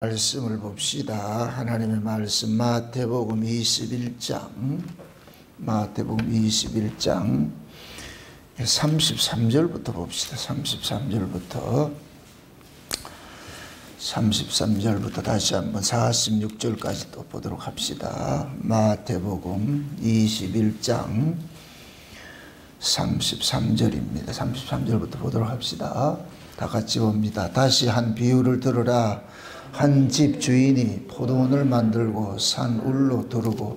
말씀을 봅시다. 하나님의 말씀 마태복음 21장 33절부터 봅시다. 33절부터 다시 한번 46절까지 또 보도록 합시다. 마태복음 21장 33절입니다. 33절부터 보도록 합시다. 다 같이 봅니다. 다시 한 비유를 들으라. 한 집 주인이 포도원을 만들고 산 울로 두르고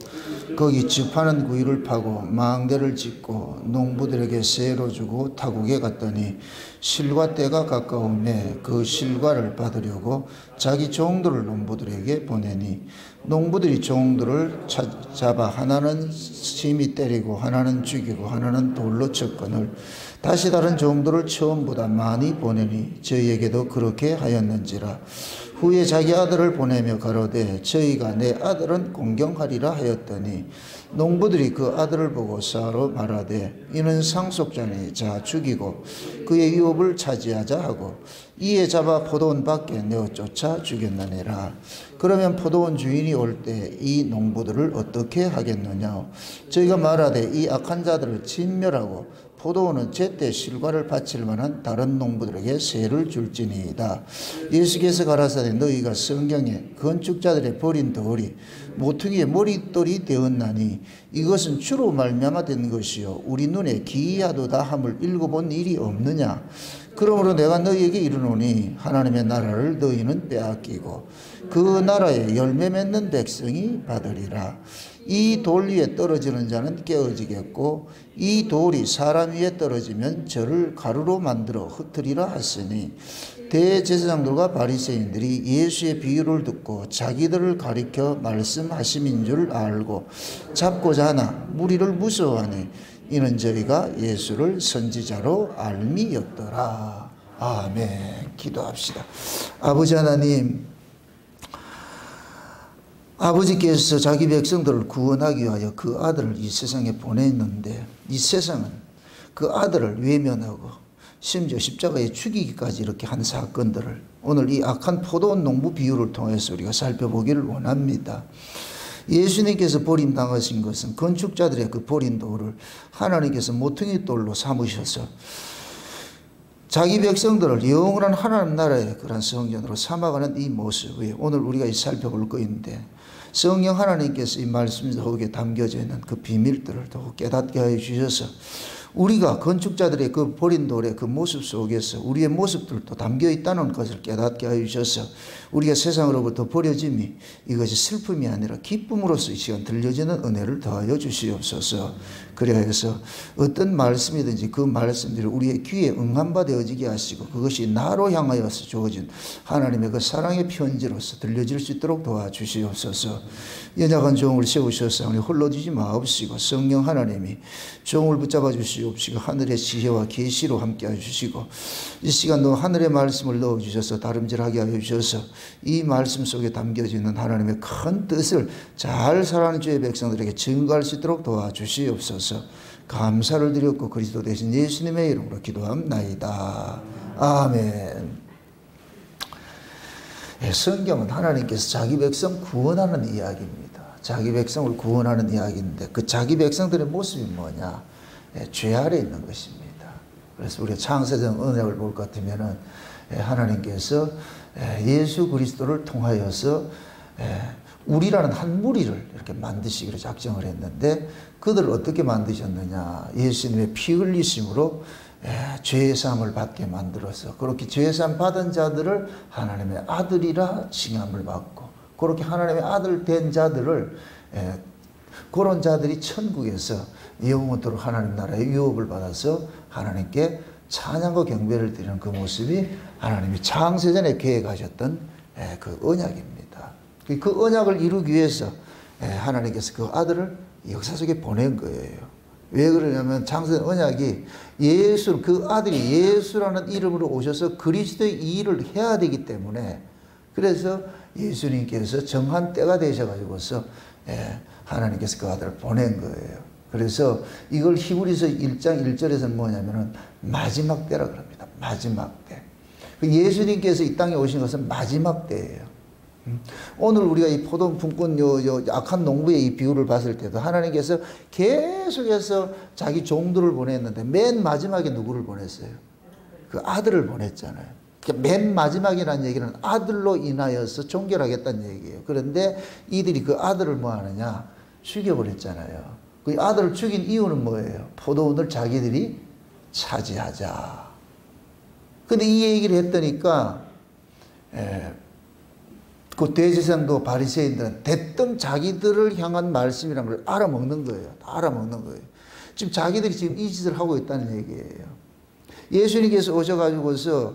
거기 즙하는 구유를 파고 망대를 짓고 농부들에게 세로 주고 타국에 갔더니 실과 때가 가까우매 그 실과를 받으려고 자기 종들을 농부들에게 보내니 농부들이 종들을 잡아 하나는 심히 때리고 하나는 죽이고 하나는 돌로 쳤거늘 다시 다른 종들을 처음보다 많이 보내니 저희에게도 그렇게 하였는지라. 후에 자기 아들을 보내며 가로되 저희가 내 아들은 공경하리라 하였더니 농부들이 그 아들을 보고 서로 말하되 이는 상속자니 자 죽이고 그의 유업을 차지하자 하고 이에 잡아 포도원 밖에 내어 쫓아 죽였느니라. 그러면 포도원 주인이 올 때 이 농부들을 어떻게 하겠느냐. 저희가 말하되 이 악한 자들을 진멸하고 포도원은 제때 실과를 바칠 만한 다른 농부들에게 세를 줄지니이다. 예수께서 가라사대 너희가 성경에 건축자들의 버린 돌이 모퉁이의 머릿돌이 되었나니 이것은 주로 말미암아 된 것이요 우리 눈에 기이하도다 함을 읽어본 일이 없느냐. 그러므로 내가 너희에게 이르노니 하나님의 나라를 너희는 빼앗기고 그 나라에 열매 맺는 백성이 받으리라. 이 돌 위에 떨어지는 자는 깨어지겠고 이 돌이 사람 위에 떨어지면 저를 가루로 만들어 흩으리라 하시니 대제사장들과 바리새인들이 예수의 비유를 듣고 자기들을 가리켜 말씀하심인 줄 알고 잡고자 하나 무리를 무서워하니 이는 저희가 예수를 선지자로 알미였더라. 아멘. 기도합시다. 아버지 하나님, 아버지께서 자기 백성들을 구원하기 위하여 그 아들을 이 세상에 보냈는데 이 세상은 그 아들을 외면하고 심지어 십자가에 죽이기까지 이렇게 한 사건들을 오늘 이 악한 포도원 농부 비유를 통해서 우리가 살펴보기를 원합니다. 예수님께서 버림당하신 것은 건축자들의 그 버린 돌을 하나님께서 모퉁이 돌로 삼으셔서 자기 백성들을 영원한 하나님 나라의 그런 성전으로 삼아가는 이 모습을 오늘 우리가 살펴볼 것인데 성령 하나님께서 이 말씀 속에 담겨져 있는 그 비밀들을 더욱 깨닫게 하여 주셔서 우리가 건축자들의 그 버린 돌의 그 모습 속에서 우리의 모습들도 담겨 있다는 것을 깨닫게 하여 주셔서 우리가 세상으로부터 버려짐이 이것이 슬픔이 아니라 기쁨으로서 이 시간 들려지는 은혜를 더하여 주시옵소서. 그래서 어떤 말씀이든지 그 말씀들이 우리의 귀에 응함바 되어지게 하시고 그것이 나로 향하여서 주어진 하나님의 그 사랑의 편지로서 들려질 수 있도록 도와주시옵소서. 연약한 종을 세우셔서 홀로 두지 마옵시고 성령 하나님이 종을 붙잡아 주시옵시고 하늘의 지혜와 계시로 함께 해주시고 이 시간도 하늘의 말씀을 넣어주셔서 다름질하게 하여 주셔서 이 말씀 속에 담겨져 있는 하나님의 큰 뜻을 잘 살아가는 주의 백성들에게 증거할 수 있도록 도와주시옵소서. 감사를 드렸고 그리스도 대신 예수님의 이름으로 기도합나이다. 아멘. 성경은 하나님께서 자기 백성 구원하는 이야기입니다. 자기 백성을 구원하는 이야기인데 그 자기 백성들의 모습이 뭐냐? 죄 아래 있는 것입니다. 그래서 우리가 창세전 언약을 볼 것 같으면은 하나님께서 예수 그리스도를 통하여서 우리라는 한 무리를 이렇게 만드시기로 작정을 했는데 그들을 어떻게 만드셨느냐? 예수님의 피 흘리심으로 죄사함을 받게 만들어서 그렇게 죄사함 받은 자들을 하나님의 아들이라 칭함을 받고 그렇게 하나님의 아들 된 자들을 그런 자들이 천국에서 영원토록 하나님 나라의 유업을 받아서 하나님께 찬양과 경배를 드리는 그 모습이 하나님이 창세전에 계획하셨던 그 언약입니다. 그 언약을 이루기 위해서 하나님께서 그 아들을 역사 속에 보낸 거예요. 왜 그러냐면 창세전 언약이 예수, 그 아들이 예수라는 이름으로 오셔서 그리스도의 이 일을 해야 되기 때문에 그래서 예수님께서 정한 때가 되셔가지고서 하나님께서 그 아들을 보낸 거예요. 그래서 이걸 히브리서 1장 1절에서는 뭐냐면은 마지막 때라 그럽니다. 마지막 때. 예수님께서 이 땅에 오신 것은 마지막 때예요. 오늘 우리가 이 포도원 품꾼 요 악한 농부의 이 비유를 봤을 때도 하나님께서 계속해서 자기 종들을 보냈는데 맨 마지막에 누구를 보냈어요? 그 아들을 보냈잖아요. 그러니까 맨 마지막이라는 얘기는 아들로 인하여서 종결하겠다는 얘기예요. 그런데 이들이 그 아들을 뭐 하느냐? 죽여버렸잖아요. 그 아들을 죽인 이유는 뭐예요? 포도원을 자기들이 차지하자. 근데 이 얘기를 했더니까 그 대제사장도 바리새인들은 대뜸 자기들을 향한 말씀이란 걸 알아먹는 거예요. 다 알아먹는 거예요. 지금 자기들이 지금 이 짓을 하고 있다는 얘기예요. 예수님께서 오셔가지고서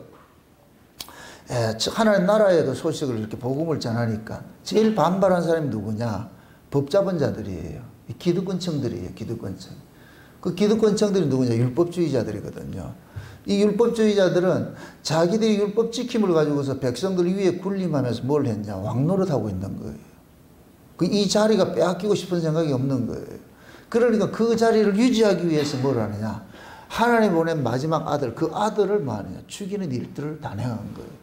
하나님 나라의 그 소식을 이렇게 복음을 전하니까 제일 반발한 사람이 누구냐? 법잡은 자들이에요. 기득권층들이에요. 기득권층. 그 기득권층들이 누구냐? 율법주의자들이거든요. 이 율법주의자들은 자기들이 율법 지킴을 가지고서 백성들 위에 군림하면서 뭘 했냐? 왕노릇하고 있는 거예요. 이 자리가 빼앗기고 싶은 생각이 없는 거예요. 그러니까 그 자리를 유지하기 위해서 뭘 하느냐? 하나님 보낸 마지막 아들, 그 아들을 뭐 하느냐? 죽이는 일들을 단행한 거예요.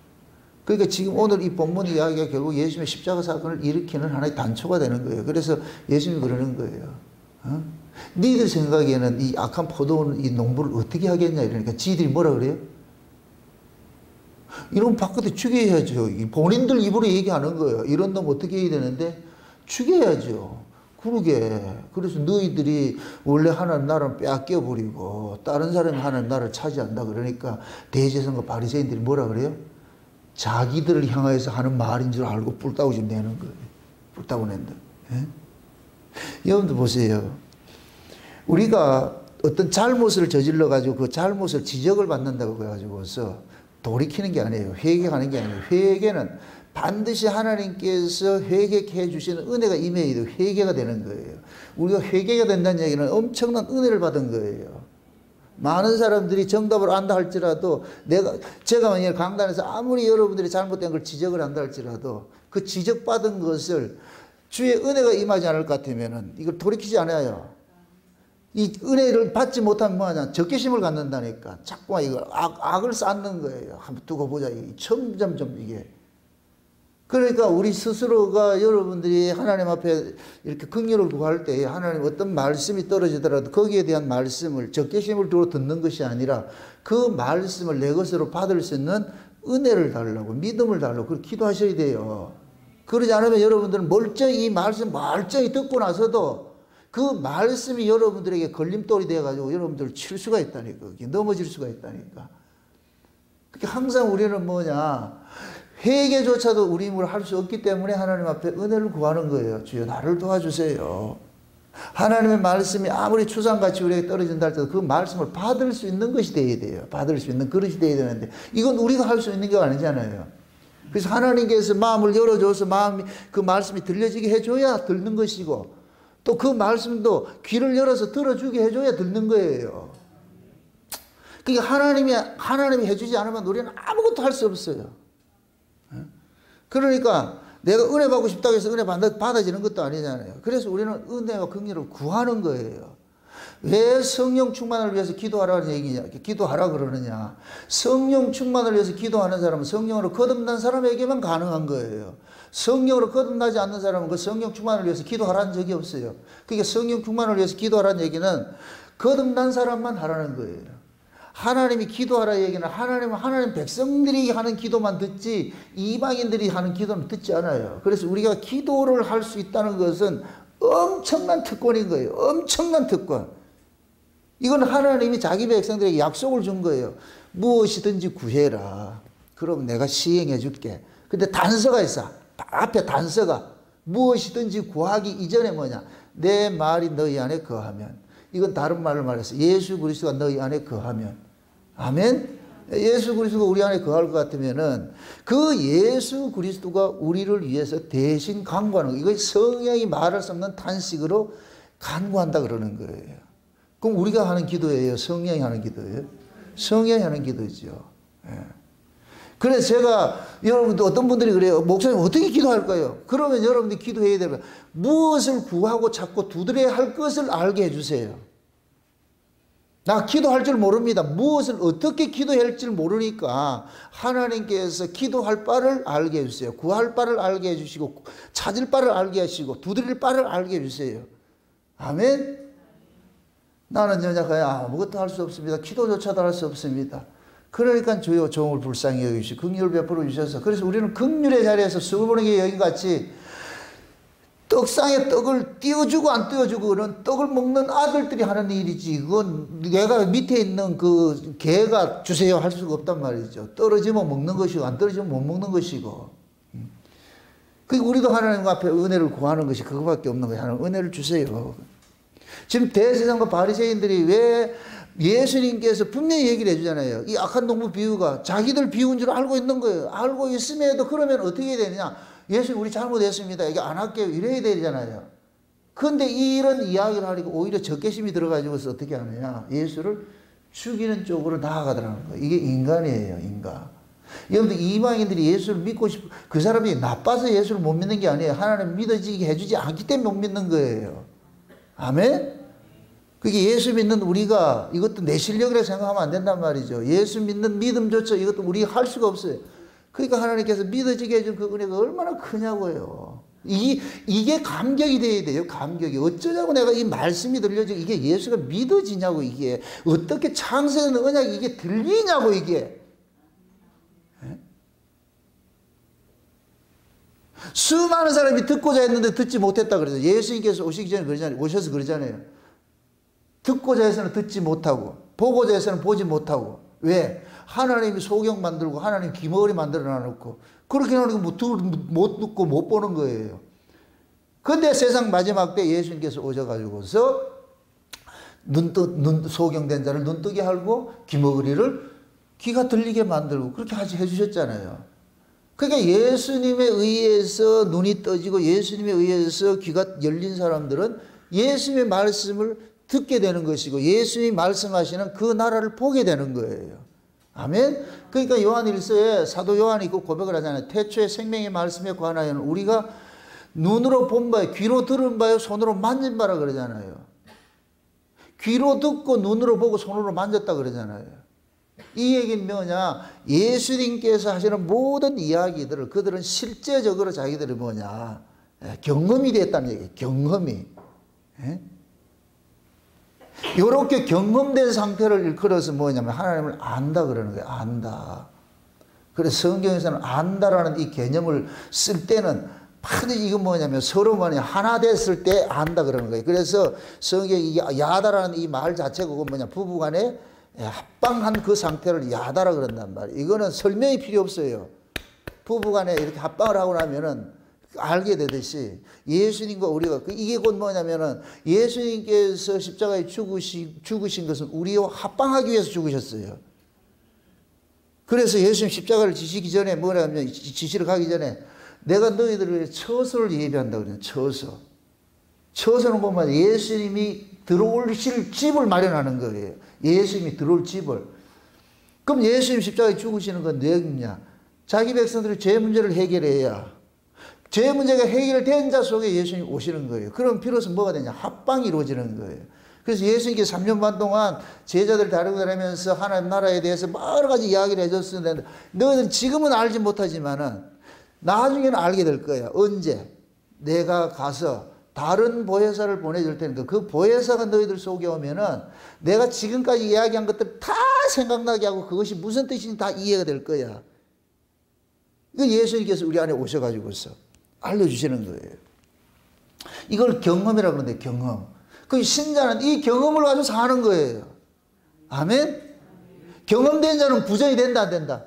그러니까 지금 오늘 이 본문 이야기가 결국 예수님의 십자가 사건을 일으키는 하나의 단초가 되는 거예요. 그래서 예수님이 그러는 거예요. 니들 생각에는 이 악한 포도원 이 농부를 어떻게 하겠냐 이러니까 지들이 뭐라 그래요? 이런 바깥에 죽여야죠. 본인들 입으로 얘기하는 거예요. 이런 놈 어떻게 해야 되는데? 죽여야죠. 그러게. 그래서 너희들이 원래 하나님 나라를 빼앗겨 버리고 다른 사람이 하나님 나라를 차지한다 그러니까 대제사장과 바리새인들이 뭐라 그래요? 자기들을 향해서 하는 말인 줄 알고 뿔따구 좀 내는 거예요. 뿔따구 낸다. 예? 여러분들 보세요. 우리가 어떤 잘못을 저질러 가지고 그 잘못을 지적을 받는다고 해가지고서 돌이키는 게 아니에요. 회개하는 게 아니에요. 회개는 반드시 하나님께서 회개해 주시는 은혜가 임해야 회개가 되는 거예요. 우리가 회개가 된다는 얘기는 엄청난 은혜를 받은 거예요. 많은 사람들이 정답을 안다 할지라도 제가 만약에 강단에서 아무리 여러분들이 잘못된 걸 지적을 한다 할지라도 그 지적받은 것을 주의 은혜가 임하지 않을 것 같으면은 이걸 돌이키지 않아요. 이 은혜를 받지 못하면 뭐하냐? 적개심을 갖는다니까. 자꾸만 이걸 악을 쌓는 거예요. 한번 두고 보자. 점점점 이게. 그러니까 우리 스스로가 여러분들이 하나님 앞에 이렇게 긍휼을 구할 때 하나님 어떤 말씀이 떨어지더라도 거기에 대한 말씀을 적개심을 두고 듣는 것이 아니라 그 말씀을 내 것으로 받을 수 있는 은혜를 달라고 믿음을 달라고 그렇게 기도하셔야 돼요. 그러지 않으면 여러분들은 멀쩡히 이 말씀 멀쩡히 듣고 나서도 그 말씀이 여러분들에게 걸림돌이 되어가지고 여러분들을 칠 수가 있다니까. 넘어질 수가 있다니까. 그러니까 항상 우리는 뭐냐. 회개조차도 우리 힘으로 할 수 없기 때문에 하나님 앞에 은혜를 구하는 거예요. 주여 나를 도와주세요. 하나님의 말씀이 아무리 추상같이 우리에게 떨어진다 할지라도 그 말씀을 받을 수 있는 것이 되어야 돼요. 받을 수 있는 그릇이 되어야 되는데 이건 우리가 할 수 있는 게 아니잖아요. 그래서 하나님께서 마음을 열어줘서 그 말씀이 들려지게 해줘야 듣는 것이고 또 그 말씀도 귀를 열어서 들어주게 해줘야 듣는 거예요. 그러니까 하나님이 해주지 않으면 우리는 아무것도 할 수 없어요. 그러니까 내가 은혜 받고 싶다고 해서 은혜 받아지는 것도 아니잖아요. 그래서 우리는 은혜와 긍휼을 구하는 거예요. 왜 성령 충만을 위해서 기도하라는 얘기냐? 기도하라 그러느냐? 성령 충만을 위해서 기도하는 사람은 성령으로 거듭난 사람에게만 가능한 거예요. 성령으로 거듭나지 않는 사람은 그 성령 충만을 위해서 기도하라는 적이 없어요. 그러니까 성령 충만을 위해서 기도하라는 얘기는 거듭난 사람만 하라는 거예요. 하나님이 기도하라 얘기는 하나님 백성들이 하는 기도만 듣지 이방인들이 하는 기도는 듣지 않아요. 그래서 우리가 기도를 할 수 있다는 것은 엄청난 특권인 거예요. 엄청난 특권. 이건 하나님이 자기 백성들에게 약속을 준 거예요. 무엇이든지 구해라. 그럼 내가 시행해 줄게. 근데 단서가 있어. 앞에 단서가. 무엇이든지 구하기 이전에 뭐냐. 내 말이 너희 안에 거하면. 이건 다른 말로 말해서 예수 그리스도가 너희 안에 거하면. 아멘? 예수 그리스도가 우리 안에 거할 것 같으면은 그 예수 그리스도가 우리를 위해서 대신 간구하는 거. 이거 성령이 말할 수 없는 탄식으로 간구한다 그러는 거예요. 그럼 우리가 하는 기도예요? 성령이 하는 기도예요? 성령이 하는 기도죠. 예. 그래서 제가 여러분들 어떤 분들이 그래요. 목사님 어떻게 기도할까요? 그러면 여러분들이 기도해야 되는 거예요. 무엇을 구하고 찾고 두드려야 할 것을 알게 해주세요. 나 기도할 줄 모릅니다. 무엇을 어떻게 기도해야 할지 모르니까 하나님께서 기도할 바를 알게 해주세요. 구할 바를 알게 해주시고 찾을 바를 알게 하시고 두드릴 바를 알게 해주세요. 아멘. 나는 연약하여 아무것도 할 수 없습니다. 기도조차도 할 수 없습니다. 그러니까 주여 종을 불쌍히 여기시고 긍휼을 베풀어 주셔서, 그래서 우리는 긍휼의 자리에서 수고보내기 여인같이 떡상에 떡을 띄워주고 안 띄워주고 그런 떡을 먹는 아들들이 하는 일이지, 그건 내가 밑에 있는 그 개가 주세요 할 수가 없단 말이죠. 떨어지면 먹는 것이고 안 떨어지면 못 먹는 것이고. 그러니까 우리도 하나님 앞에 은혜를 구하는 것이 그거밖에 없는 거예요. 하나님 은혜를 주세요. 지금 대제사장과 바리새인들이 왜 예수님께서 분명히 얘기를 해주잖아요. 이 악한 농부 비유가 자기들 비유인 줄 알고 있는 거예요. 알고 있음에도 그러면 어떻게 해야 되느냐. 예수님 우리 잘못했습니다. 이게 안 할게요. 이래야 되잖아요. 그런데 이런 이야기를 하니까 오히려 적개심이 들어가지고서 어떻게 하느냐. 예수를 죽이는 쪽으로 나아가더라는 거예요. 이게 인간이에요. 인간. 여러분들 이방인들이 예수를 믿고 싶어, 그 사람이 나빠서 예수를 못 믿는 게 아니에요. 하나님 믿어지게 해주지 않기 때문에 못 믿는 거예요. 아멘? 그게 예수 믿는 우리가 이것도 내 실력이라 생각하면 안 된단 말이죠. 예수 믿는 믿음조차 이것도 우리가 할 수가 없어요. 그러니까 하나님께서 믿어지게 해준 그 은혜가 얼마나 크냐고요. 이게 감격이 돼야 돼요. 감격이. 어쩌자고 내가 이 말씀이 들려지고 이게 예수가 믿어지냐고, 이게. 어떻게 창세는 언약이 이게 들리냐고, 이게. 수많은 사람이 듣고자 했는데 듣지 못했다 그러죠. 예수님께서 오시기 전에 그러잖아요. 오셔서 그러잖아요. 듣고자 해서는 듣지 못하고 보고자 해서는 보지 못하고. 왜? 하나님이 소경 만들고 하나님 귀머거리 만들어 놔놓고 그렇게 하니까 못 듣고 못 보는 거예요. 그런데 세상 마지막 때 예수님께서 오셔가지고서 소경된 자를 눈뜨게 하고 귀머거리를 귀가 들리게 만들고 그렇게 해주셨잖아요. 그러니까 예수님에 의해서 눈이 떠지고 예수님에 의해서 귀가 열린 사람들은 예수님의 말씀을 듣게 되는 것이고 예수님이 말씀하시는 그 나라를 보게 되는 거예요. 아멘. 그러니까 요한일서에 사도 요한이 그 고백을 하잖아요. 태초에 생명의 말씀에 관하여는 우리가 눈으로 본 바요, 귀로 들은 바요, 손으로 만진 바라 그러잖아요. 귀로 듣고 눈으로 보고 손으로 만졌다 그러잖아요. 이 얘기는 뭐냐? 예수님께서 하시는 모든 이야기들을 그들은 실제적으로 자기들이 뭐냐? 경험이 됐다는 얘기예요. 경험이. 이렇게 경험된 상태를 일컬어서 뭐냐면 하나님을 안다 그러는 거예요. 안다. 그래서 성경에서는 안다라는 이 개념을 쓸 때는 반드시 이건 뭐냐면 서로 뭐냐 하나 됐을 때 안다 그러는 거예요. 그래서 성경이 야다라는 이 말 자체가 뭐냐 부부간에 합방한 그 상태를 야다라 그런단 말이에요. 이거는 설명이 필요 없어요. 부부간에 이렇게 합방을 하고 나면은 알게 되듯이 예수님과 우리가 이게 곧 뭐냐면은 예수님께서 십자가에 죽으신 것은 우리와 합방하기 위해서 죽으셨어요. 그래서 예수님 십자가를 지시기 전에 뭐냐면 지시를 가기 전에 내가 너희들을 위해 처소를 예비한다 그래요. 처소. 처소는 보면 예수님이 들어오실 집을 마련하는 거예요. 예수님이 들어올 집을. 그럼 예수님 십자가에 죽으시는 건 뭐냐? 자기 백성들이 죄 문제를 해결해야 죄 문제가 해결된 자 속에 예수님이 오시는 거예요. 그럼 비로소 뭐가 되냐? 합방이 이루어지는 거예요. 그래서 예수님께서 3년 반 동안 제자들 다루고 다니면서 하나님 나라에 대해서 여러 가지 이야기를 해줬었는데 너희들은 지금은 알지 못하지만은 나중에는 알게 될 거야. 언제? 내가 가서 다른 보혜사를 보내줄 테니까 그 보혜사가 너희들 속에 오면은 내가 지금까지 이야기한 것들 다 생각나게 하고 그것이 무슨 뜻인지 다 이해가 될 거야. 이거 예수님께서 우리 안에 오셔가지고서 알려주시는 거예요. 이걸 경험이라고 그러는데 경험. 그 신자는 이 경험을 가지고 사는 거예요. 아멘? 경험된 자는 부정이 된다 안 된다?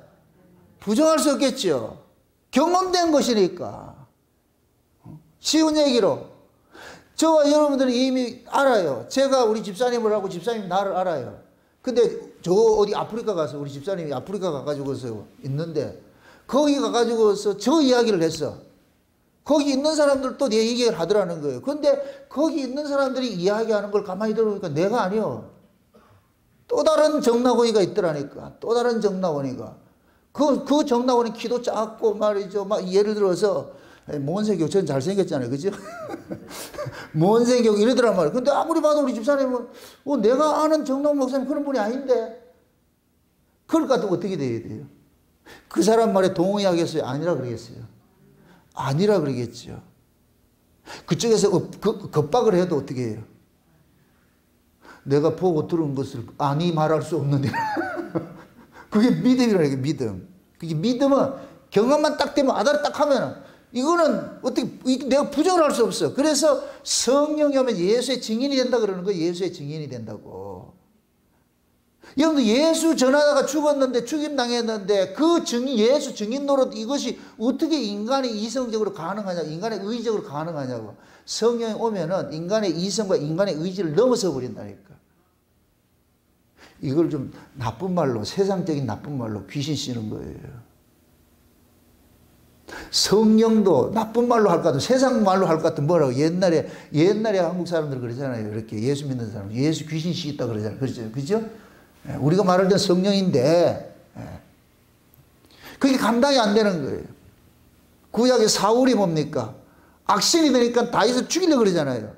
부정할 수 없겠죠. 경험된 것이니까. 쉬운 얘기로 저와 여러분들은 이미 알아요. 제가 우리 집사님을 하고 집사님이 나를 알아요. 근데 저 어디 아프리카 가서 우리 집사님이 아프리카 가가지고서 있는데 거기 가가지고서 저 이야기를 했어. 거기 있는 사람들도 내 얘기를 하더라는 거예요. 근데 거기 있는 사람들이 이야기하는 걸 가만히 들어보니까 내가 아니요. 또 다른 정나고니가 있더라니까. 또 다른 정나고니가. 그 정나고니 키도 작고 말이죠. 막 예를 들어서 모원세교 전 잘생겼잖아요. 그죠? 모원세교 이러더란 말이에요. 근데 아무리 봐도 우리 집사님은 내가 아는 정동 목사님 그런 분이 아닌데. 그럴 것 같으면 어떻게 돼야 돼요? 그 사람 말에 동의하겠어요? 아니라 그러겠어요? 아니라 그러겠죠. 그쪽에서 겁박을 해도 어떻게 해요? 내가 보고 들은 것을 아니 말할 수 없는데. 그게 믿음이라는 게 믿음. 그게 믿음은 경험만 딱 되면 아다리 딱 하면 이거는 어떻게 내가 부정을 할 수 없어. 그래서 성령이 오면 예수의 증인이 된다 그러는 거예요. 예수의 증인이 된다고. 여러분들 예수 전하다가 죽었는데 죽임당했는데 그 예수 증인 노릇 이것이 어떻게 인간이 이성적으로 가능하냐, 인간의 의적으로 가능하냐고. 성령이 오면은 인간의 이성과 인간의 의지를 넘어서 버린다니까. 이걸 좀 나쁜 말로, 세상적인 나쁜 말로 귀신 씌는 거예요. 성령도 나쁜 말로 할 것 같으면, 세상 말로 할 것 같으면 뭐라고. 옛날에 한국 사람들 그러잖아요. 이렇게 예수 믿는 사람, 예수 귀신 씌있다 그러잖아요. 그렇죠? 그죠? 우리가 말할 때 성령인데, 그게 감당이 안 되는 거예요. 구약의 사울이 뭡니까? 악신이 되니까 다윗을 죽이려고 그러잖아요.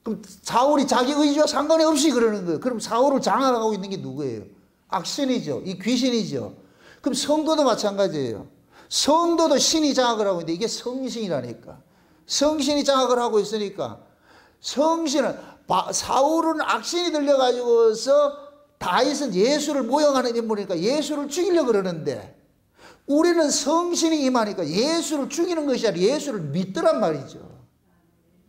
그럼 사울이 자기 의지와 상관이 없이 그러는 거예요. 그럼 사울을 장악하고 있는 게 누구예요? 악신이죠. 이 귀신이죠. 그럼 성도도 마찬가지예요. 성도도 신이 장악을 하고 있는데 이게 성신이라니까. 성신이 장악을 하고 있으니까 성신은 사울은 악신이 들려가지고서 다윗은 예수를 모형하는 인물이니까 예수를 죽이려고 그러는데 우리는 성신이 임하니까 예수를 죽이는 것이 아니라 예수를 믿더란 말이죠.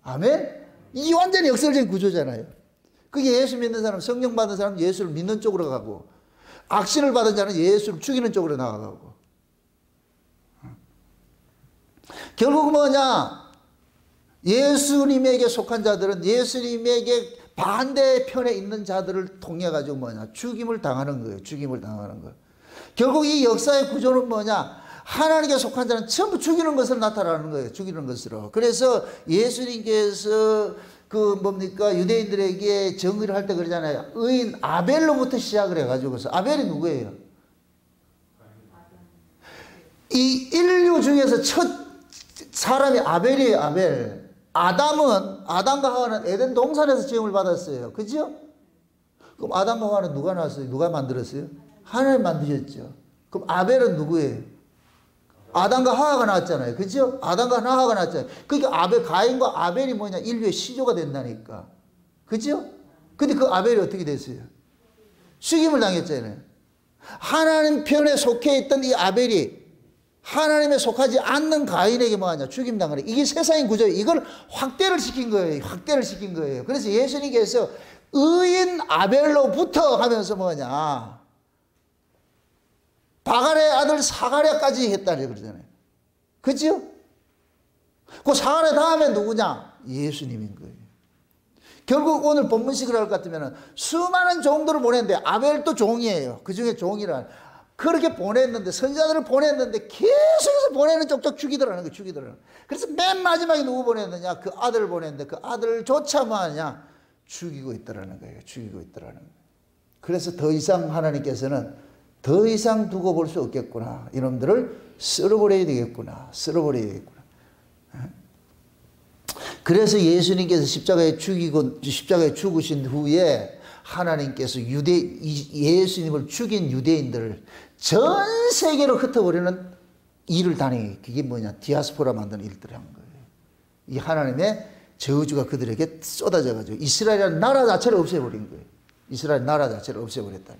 아멘? 이게 완전히 역설적인 구조잖아요. 그게 예수 믿는 사람, 성령 받은 사람은 예수를 믿는 쪽으로 가고 악신을 받은 자는 예수를 죽이는 쪽으로 나아가고. 결국 뭐냐? 예수님에게 속한 자들은 예수님에게 반대편에 있는 자들을 통해 가지고 뭐냐? 죽임을 당하는 거예요. 죽임을 당하는 거예요. 결국 이 역사의 구조는 뭐냐? 하나님께 속한 자는 전부 죽이는 것으로 나타나는 거예요. 죽이는 것으로. 그래서 예수님께서 유대인들에게 정의를 할 때 그러잖아요. 의인 아벨로부터 시작을 해가지고서. 아벨이 누구예요? 이 인류 중에서 첫 사람이 아벨이에요. 아벨. 아담과 하와는 에덴 동산에서 지음을 받았어요. 그죠? 그럼 아담과 하와는 누가 나왔어요? 누가 만들었어요? 하나님 만드셨죠. 그럼 아벨은 누구예요? 아담과 하와가 나왔잖아요. 그죠? 아담과 하와가 나왔잖아요. 그러니까 가인과 아벨이 뭐냐? 인류의 시조가 된다니까. 그죠? 근데 그 아벨이 어떻게 됐어요? 죽임을 당했잖아요. 하나님 편에 속해 있던 이 아벨이 하나님에 속하지 않는 가인에게 뭐하냐? 죽임당하네. 이게 세상의 구조예요. 이걸 확대를 시킨 거예요. 확대를 시킨 거예요. 그래서 예수님께서 의인 아벨로부터 하면서 뭐냐? 바갈의 아들 사가랴까지 했다는 그러잖아요. 그죠? 그 사가랴 다음에 누구냐? 예수님인 거예요. 결국 오늘 본문식을 할 것 같으면 수많은 종들을 보냈는데 아벨도 종이에요. 그 중에 종이란. 그렇게 보냈는데, 선지자들을 보냈는데 계속해서 보내는 쪽쪽 죽이더라는 거예요. 죽이더라는 거예요. 그래서 맨 마지막에 누구 보냈느냐? 그 아들을 보냈는데 그 아들조차 뭐하냐? 죽이고 있더라는 거예요. 죽이고 있더라는 거예요. 그래서 더 이상 하나님께서는 더 이상 두고 볼 수 없겠구나. 이놈들을 쓸어버려야 되겠구나. 쓸어버려야 되겠구나. 그래서 예수님께서 십자가에 죽으신 후에 하나님께서 예수님을 죽인 유대인들을 전 세계로 흩어버리는 일을 단행해. 그게 뭐냐? 디아스포라 만드는 일들을 한 거예요. 이 하나님의 저주가 그들에게 쏟아져가지고 이스라엘이라는 나라 자체를 없애버린 거예요. 이스라엘 나라 자체를 없애버렸다니.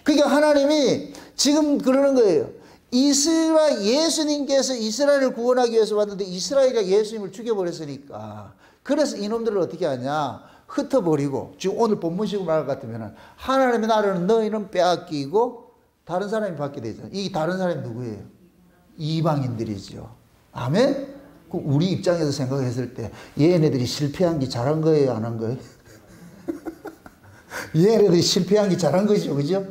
그러니까 하나님이 지금 그러는 거예요. 예수님께서 이스라엘을 구원하기 위해서 왔는데 이스라엘이 예수님을 죽여버렸으니까. 그래서 이놈들을 어떻게 하냐? 흩어버리고, 지금 오늘 본문식으로 말할 것 같으면 하나님의 나라는 너희는 빼앗기고 다른 사람이 받게 되잖아요. 이 다른 사람이 누구예요? 이방인들이죠. 아멘? 그럼 우리 입장에서 생각했을 때 얘네들이 실패한 게 잘한 거예요? 안 한 거예요? 얘네들이 실패한 게 잘한 거죠. 그죠?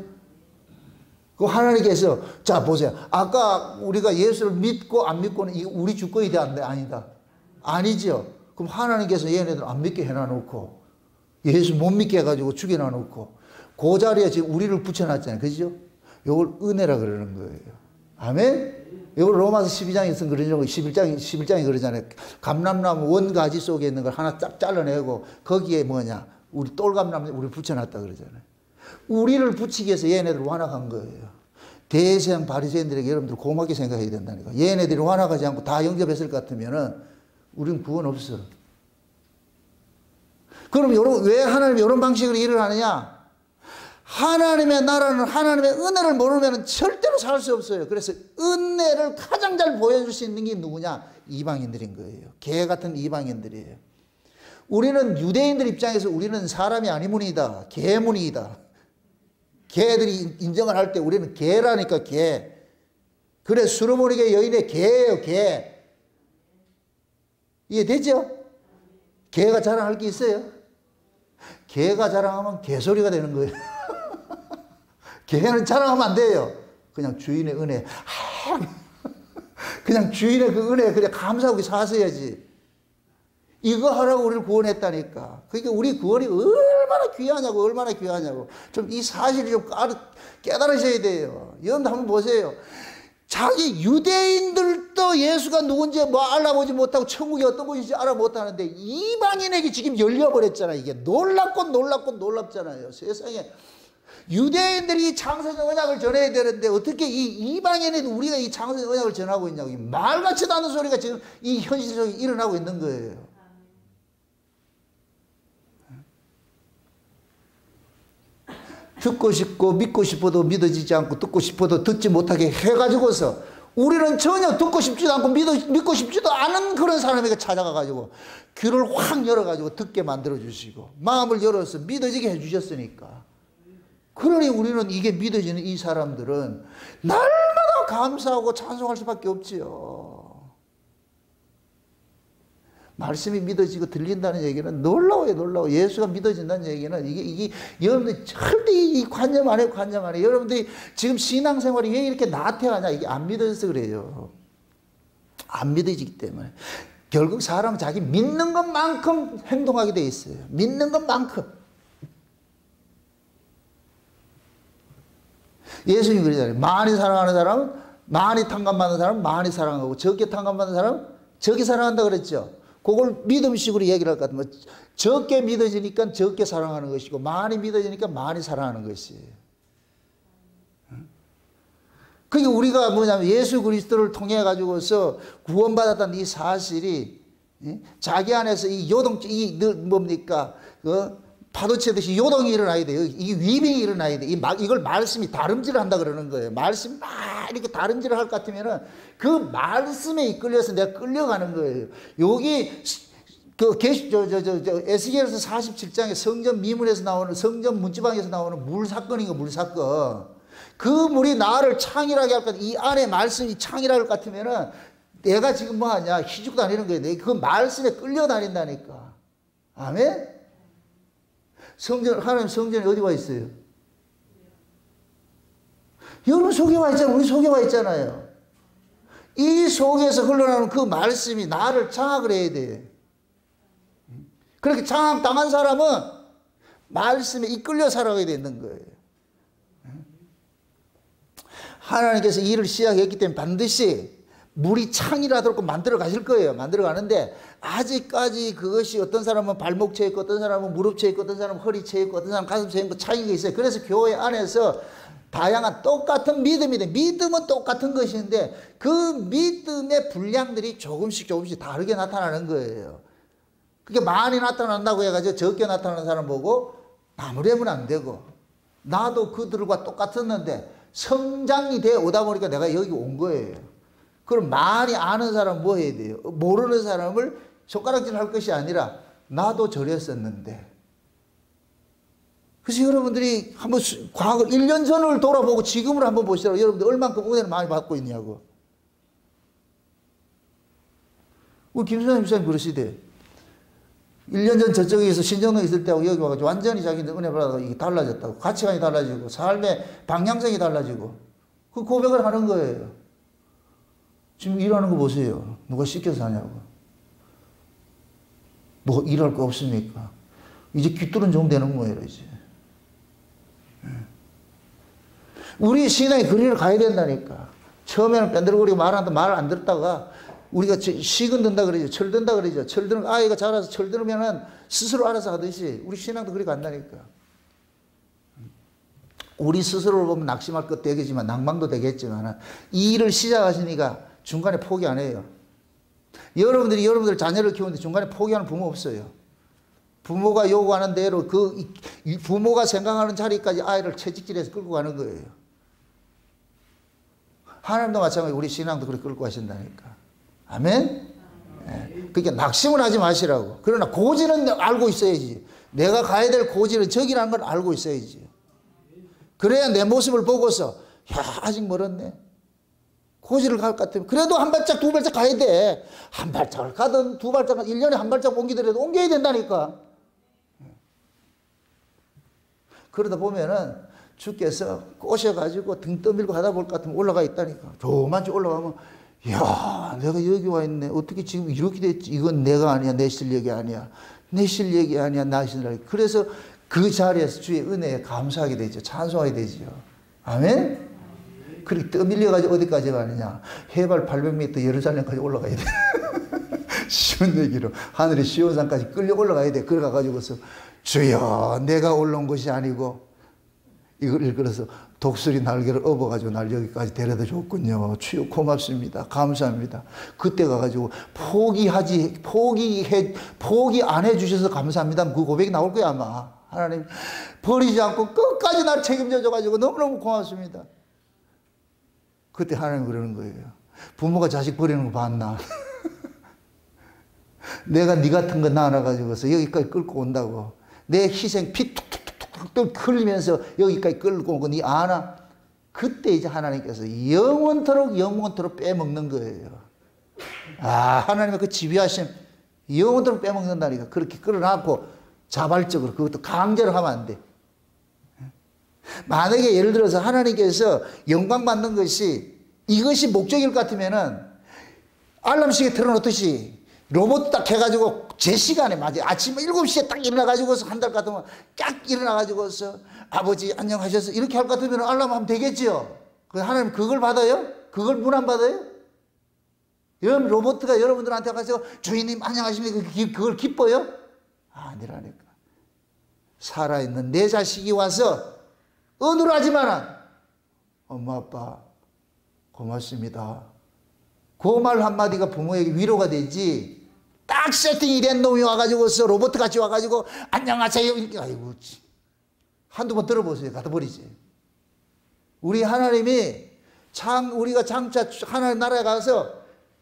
그 하나님께서 자 보세요. 아까 우리가 예수를 믿고 안 믿고는 이게 우리 주권이 돼? 아니다. 아니죠. 그럼 하나님께서 얘네들 안 믿게 해놔놓고 예수 못 믿게 해가지고 죽여놔놓고 그 자리에 지금 우리를 붙여놨잖아요. 그죠? 이걸 은혜라 그러는 거예요. 아멘? 이거 로마서 12장에서 그러는 거, 11장이 그러잖아요. 감람나무 원가지 속에 있는 걸 하나 쫙 잘라내고 거기에 뭐냐, 우리 똘감나무 우리 붙여놨다 그러잖아요. 우리를 붙이기 위해서 얘네들 완악한 거예요. 대세상 바리새인들에게 여러분들 고맙게 생각해야 된다니까. 얘네들이 완악하지 않고 다 영접했을 것 같으면은 우리는 구원 없어. 그럼 왜 하나님이 이런 방식으로 일을 하느냐? 하나님의 나라는 하나님의 은혜를 모르면 절대로 살 수 없어요. 그래서 은혜를 가장 잘 보여줄 수 있는 게 누구냐? 이방인들인 거예요. 개 같은 이방인들이에요. 우리는 유대인들 입장에서 우리는 사람이 아니문이다. 개문이다. 개들이 인정을 할 때 우리는 개라니까 개. 그래 수르모니게 여인의 개예요. 개. 이해되죠? 개가 자랑할 게 있어요? 개가 자랑하면 개소리가 되는 거예요. 개는 자랑하면 안 돼요. 그냥 주인의 은혜. 그냥 주인의 그 은혜 그냥 감사하고 사셔야지. 이거 하라고 우리를 구원했다니까. 그러니까 우리 구원이 얼마나 귀하냐고, 얼마나 귀하냐고. 좀 이 사실을 좀 깨달으셔야 돼요. 여러분들 한번 보세요. 자기 유대인들도 예수가 누군지 뭐 알아보지 못하고 천국이 어떤 곳인지 알아 못하는데 이방인에게 지금 열려버렸잖아요. 이게 놀랍고 놀랍잖아요. 세상에. 유대인들이 창세전 언약을 전해야 되는데 어떻게 이 이방인에도 우리가 이 창세전 언약을 전하고 있냐고. 말 같지도 않은 소리가 지금 이 현실 속에 일어나고 있는 거예요. 듣고 싶고 믿고 싶어도 믿어지지 않고 듣고 싶어도 듣지 못하게 해가지고서 우리는 전혀 듣고 싶지도 않고 믿고 싶지도 않은 그런 사람에게 찾아가가지고 귀를 확 열어가지고 듣게 만들어주시고 마음을 열어서 믿어지게 해주셨으니까. 그러니 우리는 이게 믿어지는 이 사람들은 날마다 감사하고 찬송할 수밖에 없지요. 말씀이 믿어지고 들린다는 얘기는 놀라워요, 놀라워. 예수가 믿어진다는 얘기는 이게 여러분들 절대 이 관념 안 해요, 관념 안 해요. 여러분들이 지금 신앙생활이 왜 이렇게 나태하냐? 이게 안 믿어져서 그래요. 안 믿어지기 때문에. 결국 사람은 자기 믿는 것만큼 행동하게 돼 있어요. 믿는 것만큼. 예수님이 그러잖아요. 많이 사랑하는 사람은 많이 탕감받는 사람은 많이 사랑하고 적게 탕감받는 사람은 적게 사랑한다 그랬죠. 그걸 믿음식으로 얘기를 할 것 같으면 적게 믿어지니까 적게 사랑하는 것이고 많이 믿어지니까 많이 사랑하는 것이에요. 그게 우리가 뭐냐면 예수 그리스도를 통해 가지고서 구원받았다는 이 사실이 자기 안에서 이 요동, 뭡니까? 파도치듯이 요동이 일어나야 돼요. 이게 위빙이 일어나야 돼. 이걸 말씀이 다름질을 한다 그러는 거예요. 말씀이 막 이렇게 다름질을 할 것 같으면은 그 말씀에 이끌려서 내가 끌려가는 거예요. 여기 에스겔서 47장에 성전 미문에서 나오는 성전 문지방에서 나오는 물 사건인 거, 물 사건. 그 물이 나를 창이라게 할 것 같아. 이 안에 말씀이 창이라고 할 것 같으면은 내가 지금 뭐 하냐? 희죽 다니는 거예요. 내가 그 말씀에 끌려다닌다니까. 아멘? 하나님 성전이 어디 와 있어요? 여러분 속에 와 있잖아요. 우리 속에 와 있잖아요. 이 속에서 흘러나오는 그 말씀이 나를 장악을 해야 돼. 그렇게 장악당한 사람은 말씀에 이끌려 살아가야 되는 거예요. 하나님께서 일을 시작했기 때문에 반드시 물이 창이라도 만들어 가실 거예요. 만들어 가는데 아직까지 그것이 어떤 사람은 발목 채 있고 어떤 사람은 무릎 채 있고 어떤 사람은 허리 채 있고 어떤 사람은 가슴 채 있고 차이가 있어요. 그래서 교회 안에서 다양한 똑같은 믿음이 돼. 믿음은 똑같은 것인데 그 믿음의 분량들이 조금씩 다르게 나타나는 거예요. 그게 많이 나타난다고 해가지고 적게 나타나는 사람 보고 나무래면 안 되고 나도 그들과 똑같았는데 성장이 돼 오다 보니까 내가 여기 온 거예요. 그럼 많이 아는 사람 뭐 해야 돼요? 모르는 사람을 손가락질 할 것이 아니라 나도 저랬었는데. 그래서 여러분들이 한번 과거 1년 전을 돌아보고 지금을 한번 보시라고. 여러분들 얼만큼 은혜를 많이 받고 있냐고. 우리 김수환 집사님 그러시대. 1년 전 저쪽에서 신정동에 있을 때하고 여기 와가지고 완전히 자기들 은혜 받아서 이게 달라졌다고. 가치관이 달라지고 삶의 방향성이 달라지고 그 고백을 하는 거예요. 지금 일하는 거 보세요. 누가 시켜서 하냐고. 뭐 일할 거 없습니까? 이제 귓줄은 좀 되는 거예요, 이제. 우리 신앙의 거리를 가야 된다니까. 처음에는 뺀들거리고 말을 안 듣다가 우리가 식은 든다 그러죠. 철든다 그러죠. 철드는 아이가 자라서 철들으면은 스스로 알아서 하듯이 우리 신앙도 그렇게 간다니까. 우리 스스로를 보면 낙심할 것 되겠지만 낭망도 되겠지만 이 일을 시작하시니까 중간에 포기 안 해요. 여러분들 자녀를 키우는데 중간에 포기하는 부모 없어요. 부모가 요구하는 대로 부모가 생각하는 자리까지 아이를 채찍질해서 끌고 가는 거예요. 하나님도 마찬가지로 우리 신앙도 그렇게 끌고 가신다니까. 아멘? 네. 그러니까 낙심을 하지 마시라고. 그러나 고지는 알고 있어야지. 내가 가야 될 고지는 저기라는 걸 알고 있어야지. 그래야 내 모습을 보고서 야 아직 멀었네. 고지를 갈 것 같으면 그래도 한 발짝 두 발짝 가야 돼. 한 발짝을 가든 두 발짝 1년에 한 발짝 옮기더라도 옮겨야 된다니까. 그러다 보면은 주께서 꼬셔가지고 등 떠밀고 가다 볼 것 같으면 올라가 있다니까. 조만치 올라가면 야 내가 여기 와 있네. 어떻게 지금 이렇게 됐지. 이건 내가 아니야. 내 실력이 아니야. 내 실력이 아니야. 나 실력이. 그래서 그 자리에서 주의 은혜에 감사하게 되죠. 찬송하게 되죠. 아멘? 그렇게 떠밀려가지고 어디까지 가느냐. 해발 800m 예루살렘까지 올라가야 돼. 쉬운 얘기로 하늘의 시온산까지 끌려 올라가야 돼. 그래 가지고서 주여 내가 올라온 것이 아니고 이걸 일컬어서 독수리 날개를 업어가지고 날 여기까지 데려다 줬군요. 주여 고맙습니다. 감사합니다. 그때 가가지고 포기 안 해주셔서 감사합니다. 그 고백이 나올 거야 아마. 하나님 버리지 않고 끝까지 날 책임져 줘가지고 너무너무 고맙습니다. 그때 하나님 그러는 거예요. 부모가 자식 버리는 거 봤나? 내가 네 같은 거 낳아가지고서 여기까지 끌고 온다고. 내 희생 피 툭툭툭툭 흘리면서 여기까지 끌고 온 거 네 아나? 그때 이제 하나님께서 영원토록 빼먹는 거예요. 아, 하나님의 그 지휘하심 영원토록 빼먹는다니까. 그렇게 끌어놨고 자발적으로 그것도 강제로 하면 안 돼. 만약에 예를 들어서 하나님께서 영광 받는 것이 이것이 목적일 것 같으면은 알람시계 틀어놓듯이 로봇 딱 해가지고 제 시간에 맞아. 아침 7시에 딱 일어나가지고서 한 달 같으면 딱 일어나가지고서 아버지 안녕하셔서 이렇게 할 것 같으면 알람 하면 되겠지요. 하나님 그걸 받아요? 그걸 문안 받아요? 여러분 로봇가 여러분들한테 가서 주인님 안녕하십니까? 그걸 기뻐요? 아니라니까. 살아있는 내 자식이 와서 어눌하지만은 엄마 아빠 고맙습니다. 그 말 한마디가 부모에게 위로가 되지. 딱 세팅이 된 놈이 와가지고서 로봇 같이 와가지고 안녕하세요. 아이고 한두 번 들어보세요. 갖다 버리지. 우리 하나님이 우리가 장차 하나님 나라에 가서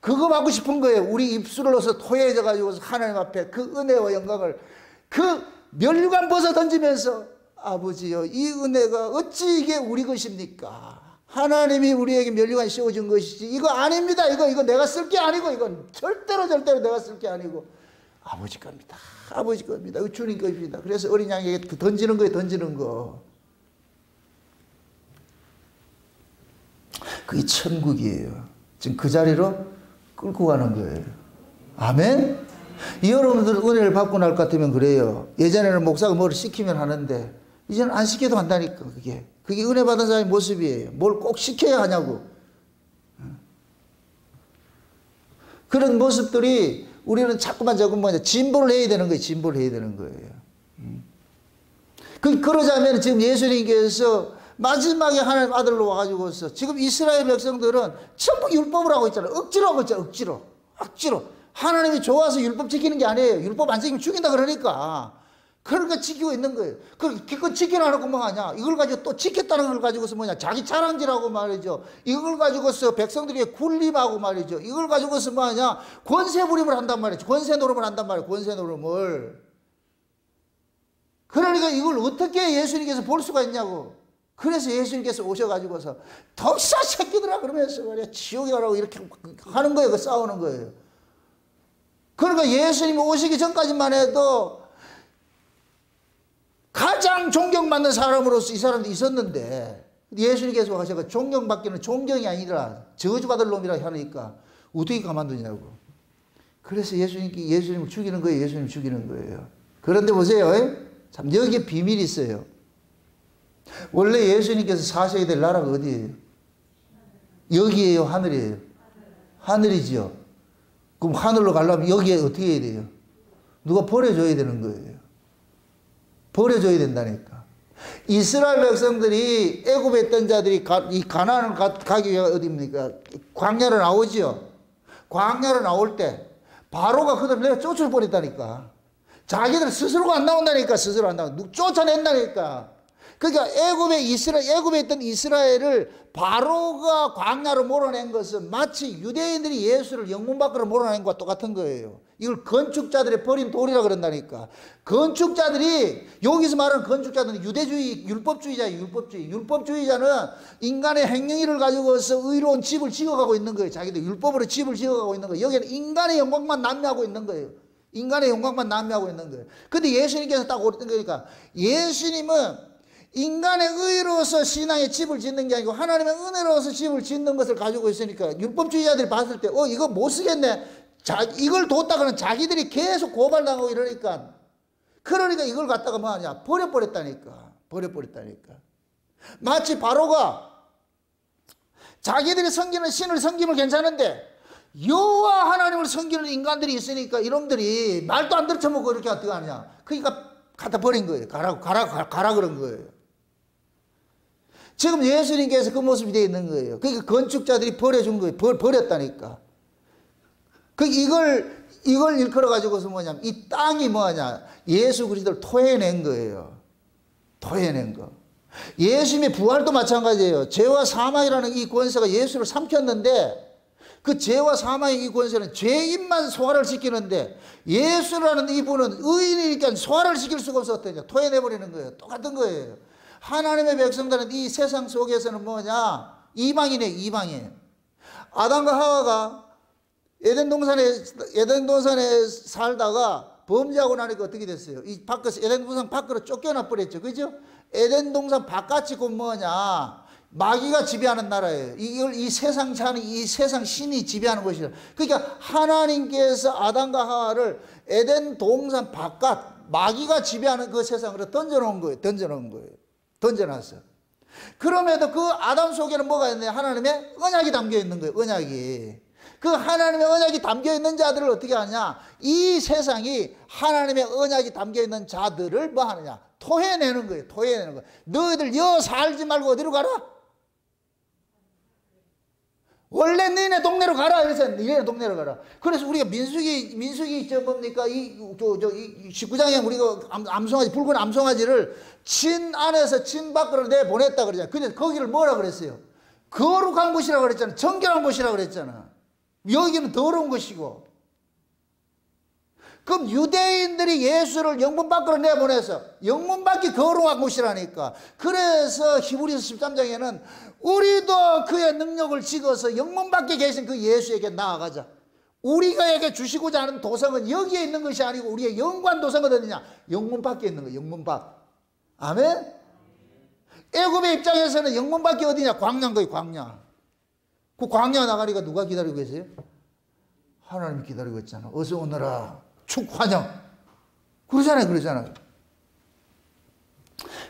그거 받고 싶은 거예요. 우리 입술을 넣어서 토해져 가지고서 하나님 앞에 그 은혜와 영광을 그 면류관 벗어 던지면서 아버지여 이 은혜가 어찌 이게 우리 것입니까? 하나님이 우리에게 면류관 씌워준 것이지 이거 아닙니다. 이거 내가 쓸 게 아니고 이건 절대로 내가 쓸 게 아니고 아버지 겁니다. 아버지 겁니다. 주님 겁니다. 그래서 어린 양에게 던지는 거예요. 던지는 거. 그게 천국이에요. 지금 그 자리로 끌고 가는 거예요. 아멘? 여러분들 은혜를 받고 날 것 같으면 그래요. 예전에는 목사가 뭐를 시키면 하는데 이제는 안 시켜도 한다니까. 그게 은혜 받은 사람의 모습이에요. 뭘 꼭 시켜야 하냐고. 그런 모습들이 우리는 자꾸만 진보를 해야 되는 거예요. 진보를 해야 되는 거예요. 그러자면 지금 예수님께서 마지막에 하나님 아들로 와가지고서 지금 이스라엘 백성들은 전부 율법을 하고 있잖아요. 억지로 하고 있잖아요. 억지로. 하나님이 좋아서 율법 지키는 게 아니에요. 율법 안 지키면 죽인다 그러니까 지키고 있는 거예요. 그거 지키라고 뭐하냐. 이걸 가지고 또 지켰다는 걸 가지고서 뭐냐. 자기 자랑질하고 말이죠. 이걸 가지고서 백성들에게 군림하고 말이죠. 이걸 가지고서 뭐하냐. 권세 부림을 한단 말이죠. 권세 노름을 한단 말이에요. 권세 노름을. 그러니까 이걸 어떻게 예수님께서 볼 수가 있냐고. 그래서 예수님께서 오셔가지고서 덕사 새끼들아 그러면서 말이야. 지옥에 가라고 이렇게 하는 거예요. 싸우는 거예요. 그러니까 예수님이 오시기 전까지만 해도 가장 존경받는 사람으로서 이 사람도 있었는데 예수님께서 하셔서 존경받기는 존경이 아니라 저주받을 놈이라 하니까 어떻게 가만두냐고. 그래서 예수님을 죽이는 거예요. 예수님 죽이는 거예요. 그런데 보세요. 참 여기에 비밀이 있어요. 원래 예수님께서 사셔야 될 나라가 어디예요? 여기에요, 하늘이에요? 하늘이지요. 그럼 하늘로 가려면 여기에 어떻게 해야 돼요? 누가 버려줘야 되는 거예요. 버려줘야 된다니까. 이스라엘 백성들이 애굽에 있던 자들이 이 가나안을 가기 위해 어디입니까? 광야로 나오지요. 광야로 나올 때 바로가 그들을 내가 쫓아버렸다니까. 자기들 스스로가 안 나온다니까. 스스로 안 나온다. 쫓아낸다니까. 그러니까 애굽에 있던 이스라엘을 바로가 광야로 몰아낸 것은 마치 유대인들이 예수를 영문 밖으로 몰아낸 것과 똑같은 거예요. 이걸 건축자들이 버린 돌이라 그런다니까. 건축자들이, 여기서 말하는 건축자들은 유대주의, 율법주의자예요. 율법주의자는 인간의 행위를 가지고서 의로운 집을 지어가고 있는 거예요. 자기들 율법으로 집을 지어가고 있는 거예요. 여기는 인간의 영광만 남용하고 있는 거예요. 인간의 영광만 남용하고 있는 거예요. 근데 예수님께서 딱 오랬던 거니까, 예수님은 인간의 의로서 신앙의 집을 짓는 게 아니고 하나님의 은혜로서 집을 짓는 것을 가지고 있으니까, 율법주의자들이 봤을 때 이거 못 쓰겠네. 이걸 뒀다가는 자기들이 계속 고발당하고 이러니까, 그러니까 이걸 갖다가 뭐하냐, 버려버렸다니까. 마치 바로가 자기들이 섬기는 신을 섬기면 괜찮은데 여호와 하나님을 섬기는 인간들이 있으니까 이놈들이 말도 안 들쳐먹고 이렇게 어떻게 하냐. 그러니까 갖다 버린 거예요. 가라 그런 거예요. 지금 예수님께서 그 모습이 되어 있는 거예요. 그러니까 건축자들이 버려준 거예요. 버렸다니까. 이걸 일컬어 가지고서 뭐냐면, 이 땅이 뭐냐, 예수 그리스도를 토해낸 거예요. 토해낸 거. 예수님의 부활도 마찬가지예요. 죄와 사망이라는 이 권세가 예수를 삼켰는데, 그 죄와 사망의 이 권세는 죄인만 소화를 시키는데, 예수라는 이분은 의인이니까 소화를 시킬 수가 없었거든요. 토해내버리는 거예요. 똑같은 거예요. 하나님의 백성들은 이 세상 속에서는 뭐냐, 이방인이에요. 이방인. 아담과 하와가 에덴 동산에 살다가 범죄하고 나니까 어떻게 됐어요? 이 밖에서, 에덴 동산 밖으로 쫓겨나 버렸죠. 그죠? 에덴 동산 바깥이 곧 뭐냐, 마귀가 지배하는 나라예요. 이 세상 신이 지배하는 것이라. 그러니까 하나님께서 아담과 하와를 에덴 동산 바깥, 마귀가 지배하는 그 세상으로 던져놓은 거예요. 던져놨어요. 그럼에도 그 아담 속에는 뭐가 있냐, 하나님의 언약이 담겨 있는 거예요. 언약이. 그 하나님의 언약이 담겨있는 자들을 어떻게 하냐, 이 세상이 하나님의 언약이 담겨있는 자들을 뭐 하느냐, 토해내는 거예요. 토해내는 거예요. 너희들 여 살지 말고 어디로 가라? 원래 너희네 동네로 가라. 그래서 너희네 동네로 가라. 그래서 우리가 민수기 뭡니까, 이 19장에 우리가 암송아지, 붉은 암송아지를 진 안에서 진 밖으로 내보냈다 그러잖아요. 근데 거기를 뭐라 그랬어요? 거룩한 곳이라고 그랬잖아요. 정결한 곳이라고 그랬잖아. 여기는 더러운 것이고. 그럼 유대인들이 예수를 영문 밖으로 내보내서 영문 밖이 거룩한 곳이라니까. 그래서 히브리서 13장에는 우리도 그의 능력을 찍어서 영문 밖에 계신 그 예수에게 나아가자. 우리가에게 주시고자 하는 도성은 여기에 있는 것이 아니고 우리의 영관 도성은 어디냐? 영문 밖에 있는 거예요. 영문 밖. 아멘? 애굽의 입장에서는 영문 밖이 어디냐? 광야인 거예요. 광야. 그 광야 나가니까 누가 기다리고 계세요? 하나님이 기다리고 있잖아. 어서 오너라. 축환영. 그러잖아요.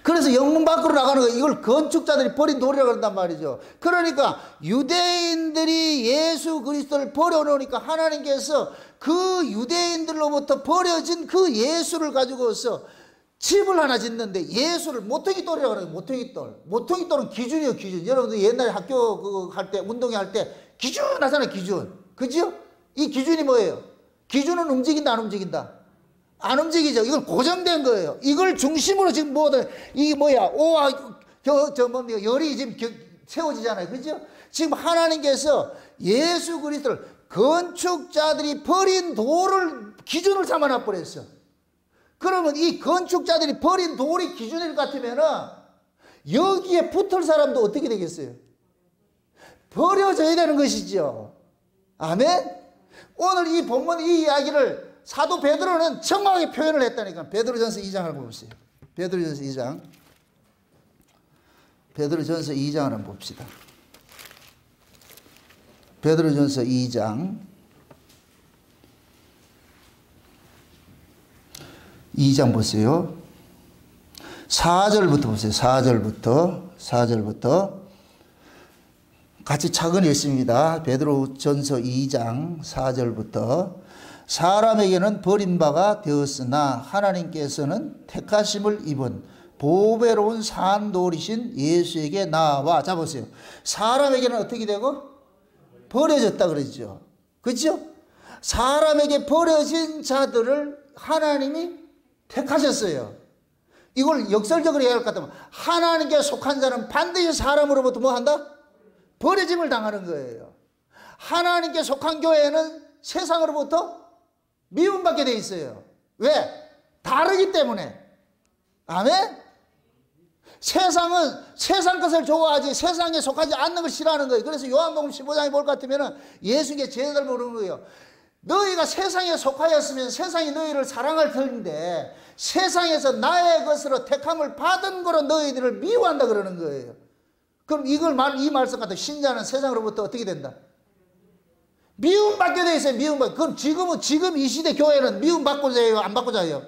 그래서 영문 밖으로 나가는 거, 이걸 건축자들이 버린 돌이라고 그런단 말이죠. 그러니까 유대인들이 예수 그리스도를 버려놓으니까 하나님께서 그 유대인들로부터 버려진 그 예수를 가지고서 집을 하나 짓는데, 예수를 모퉁이 돌이라고 그래요. 모퉁이 돌. 모퉁이 돌은 기준이에요. 기준. 여러분들 옛날에 학교 할 때, 운동회 할 때 기준 하잖아요. 기준. 그죠? 이 기준이 뭐예요? 기준은 움직인다, 안 움직인다? 안 움직이죠. 이건 고정된 거예요. 이걸 중심으로 지금 이게 뭐야, 오와 뭡니까, 열이 지금 세워지잖아요. 그죠? 지금 하나님께서 예수 그리스도를 건축자들이 버린 돌을 기준을 삼아놔 버렸어. 그러면 이 건축자들이 버린 돌이 기준일 것 같으면은 여기에 붙을 사람도 어떻게 되겠어요? 버려져야 되는 것이죠. 아멘? 오늘 이 본문, 이 이야기를 사도 베드로는 정확하게 표현을 했다니까. 베드로전서 2장을 보세요. 베드로전서 2장을 한번 봅시다. 베드로전서 2장 2장 보세요. 4절부터 보세요. 4절부터 같이 차근 읽습니다. 베드로전서 2장 4절부터 사람에게는 버림바가 되었으나 하나님께서는 택하심을 입은 보배로운 산돌이신 예수에게 나와. 자 보세요. 사람에게는 어떻게 되고? 버려졌다 그러죠. 그렇죠? 사람에게 버려진 자들을 하나님이 택하셨어요. 이걸 역설적으로 해야 할 것 같으면 하나님께 속한 자는 반드시 사람으로부터 뭐 한다? 버려짐을 당하는 거예요. 하나님께 속한 교회는 세상으로부터 미움받게 돼 있어요. 왜? 다르기 때문에. 아멘? 세상은 세상 것을 좋아하지 세상에 속하지 않는 걸 싫어하는 거예요. 그래서 요한복음 15장에 볼 것 같으면 예수님께 제자들 물은 거예요. 너희가 세상에 속하였으면 세상이 너희를 사랑할 터인데 세상에서 나의 것으로 택함을 받은 거로 너희들을 미워한다 그러는 거예요. 그럼 이 말씀 같은 신자는 세상으로부터 어떻게 된다? 미움받게 돼 있어요. 미움받게. 그럼 지금 이 시대 교회는 미움받고자 해요? 안 받고자 해요?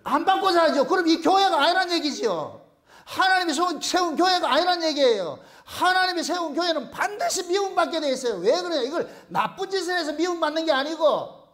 안 받고자 하죠. 그럼 이 교회가 아니란 얘기죠. 하나님이 세운 교회가 아니란 얘기예요. 하나님이 세운 교회는 반드시 미움받게 돼 있어요. 왜 그러냐? 이걸 나쁜 짓을 해서 미움받는 게 아니고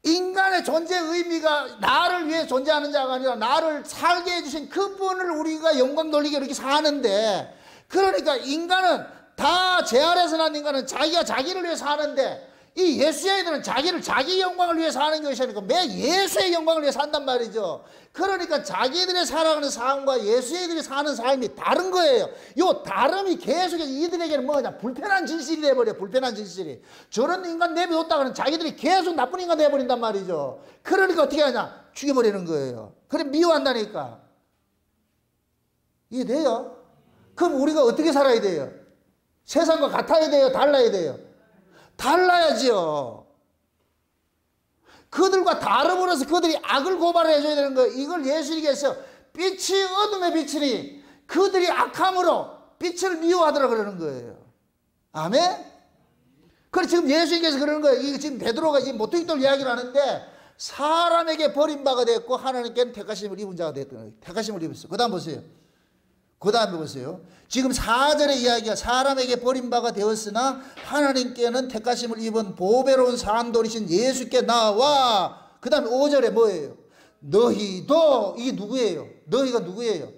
인간의 존재의 의미가 나를 위해 존재하는 자가 아니라 나를 살게 해주신 그분을 우리가 영광 돌리게 이렇게 사는데, 그러니까 인간은 다 제 아래서 난 인간은 자기가 자기를 위해 사는데 이 예수의 애들은 자기를 자기 영광을 위해 사는 것이 아니고 매 예수의 영광을 위해 산단 말이죠. 그러니까 자기들의 살아가는 삶과 예수의 애들이 사는 삶이 다른 거예요. 이 다름이 계속해서 이들에게는 뭐냐? 불편한 진실이 돼버려. 불편한 진실이. 저런 인간 내비뒀다가는 자기들이 계속 나쁜 인간 돼버린단 말이죠. 그러니까 어떻게 하냐? 죽여버리는 거예요. 그래 미워한다니까. 이해돼요? 그럼 우리가 어떻게 살아야 돼요? 세상과 같아야 돼요? 달라야 돼요? 달라야지요. 그들과 다름으로서 그들이 악을 고발을 해줘야 되는 거예요. 이걸 예수님께서 빛이 어둠에 비치니 그들이 악함으로 빛을 미워하더라 그러는 거예요. 아멘? 그래서 지금 예수님께서 그러는 거예요. 이게 지금 베드로가 지금 모퉁이돌 이야기를 하는데 사람에게 버림바가 됐고 하나님께는 택하심을 입은 자가 됐던 거예요. 택하심을 입었어요. 그 다음 보세요. 그 다음에 보세요. 지금 4절의 이야기가 사람에게 버림바가 되었으나 하나님께는 택하심을 입은 보배로운 산돌이신 예수께 나와. 그 다음에 5절에 뭐예요? 너희도. 이게 누구예요? 너희가 누구예요?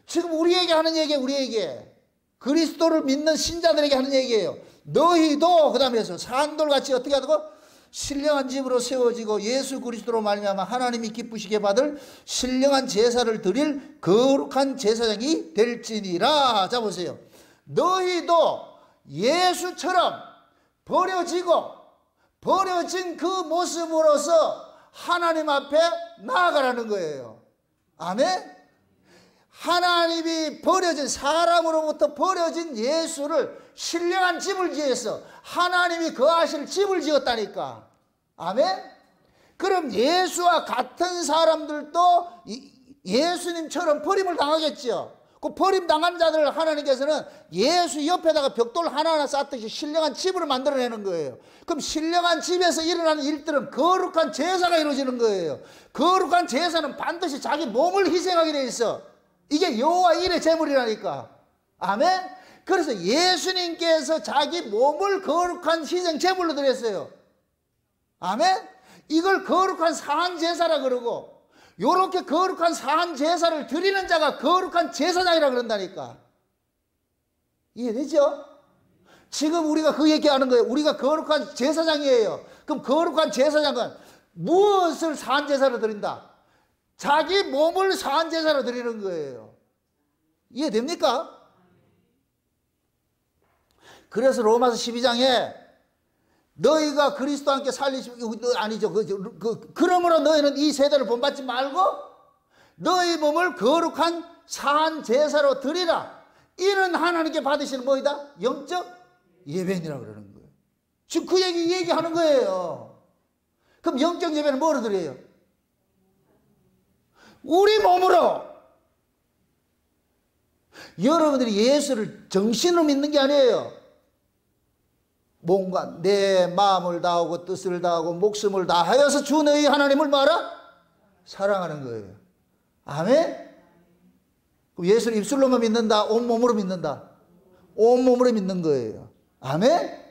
지금 우리에게 하는 얘기예요. 우리에게 그리스도를 믿는 신자들에게 하는 얘기예요. 너희도. 그 다음에 산돌같이 어떻게 하고? 신령한 집으로 세워지고 예수 그리스도로 말미암아 하나님이 기쁘시게 받을 신령한 제사를 드릴 거룩한 제사장이 될지니라. 자 보세요. 너희도 예수처럼 버려지고 버려진 그 모습으로서 하나님 앞에 나아가라는 거예요. 아멘? 하나님이 버려진 사람으로부터 버려진 예수를 신령한 집을 지어서 하나님이 거하실 집을 지었다니까. 아멘? 그럼 예수와 같은 사람들도 예수님처럼 버림을 당하겠죠. 그 버림당한 자들을 하나님께서는 예수 옆에다가 벽돌 하나하나 쌓듯이 신령한 집으로 만들어내는 거예요. 그럼 신령한 집에서 일어나는 일들은 거룩한 제사가 이루어지는 거예요. 거룩한 제사는 반드시 자기 몸을 희생하게 돼 있어. 이게 여호와 일의 제물이라니까. 아멘? 그래서 예수님께서 자기 몸을 거룩한 희생 제물로 드렸어요. 아멘? 이걸 거룩한 사한 제사라 그러고, 요렇게 거룩한 사한 제사를 드리는 자가 거룩한 제사장이라 그런다니까. 이해되죠? 지금 우리가 그 얘기하는 거예요. 우리가 거룩한 제사장이에요. 그럼 거룩한 제사장은 무엇을 사한 제사로 드린다? 자기 몸을 사한 제사로 드리는 거예요. 이해됩니까? 그래서 로마서 12장에 너희가 그리스도와 함께 아니죠. 그러므로 너희는 이 세대를 본받지 말고 너희 몸을 거룩한 사한 제사로 드리라. 이는 하나님께 받으시는 뭐이다? 영적 예배니라 그러는 거예요. 지금 그 얘기하는 거예요. 그럼 영적 예배는 뭐로 드려요? 우리 몸으로. 여러분들이 예수를 정신으로 믿는 게 아니에요. 뭔가 내 마음을 다하고 뜻을 다하고 목숨을 다하여서 주 너희 하나님을 뭐하라? 사랑하는 거예요. 아멘? 그럼 예수를 입술로만 믿는다? 온몸으로 믿는다? 온몸으로 믿는 거예요. 아멘?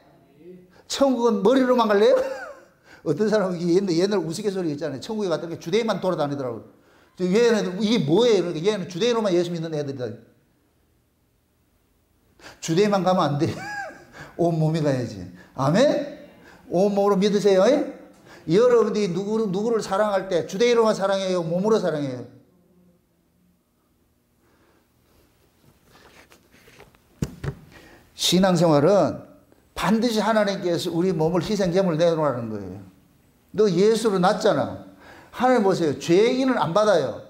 천국은 머리로만 갈래요? 어떤 사람이 옛날 우스갯소리 있잖아요. 천국에 갔더니 주대인만 돌아다니더라고요. 얘는 이게 뭐예요? 그러니까 얘는 주대인으로만 예수 믿는 애들이다. 주대인만 가면 안 돼. 온몸이 가야지. 아멘? 온몸으로 믿으세요. 여러분들이 누구를 사랑할 때 주대인으로만 사랑해요? 몸으로 사랑해요? 신앙생활은 반드시 하나님께서 우리 몸을 희생제물로 내놓으라는 거예요. 너 예수로 났잖아. 하나님 보세요. 죄인은 안 받아요.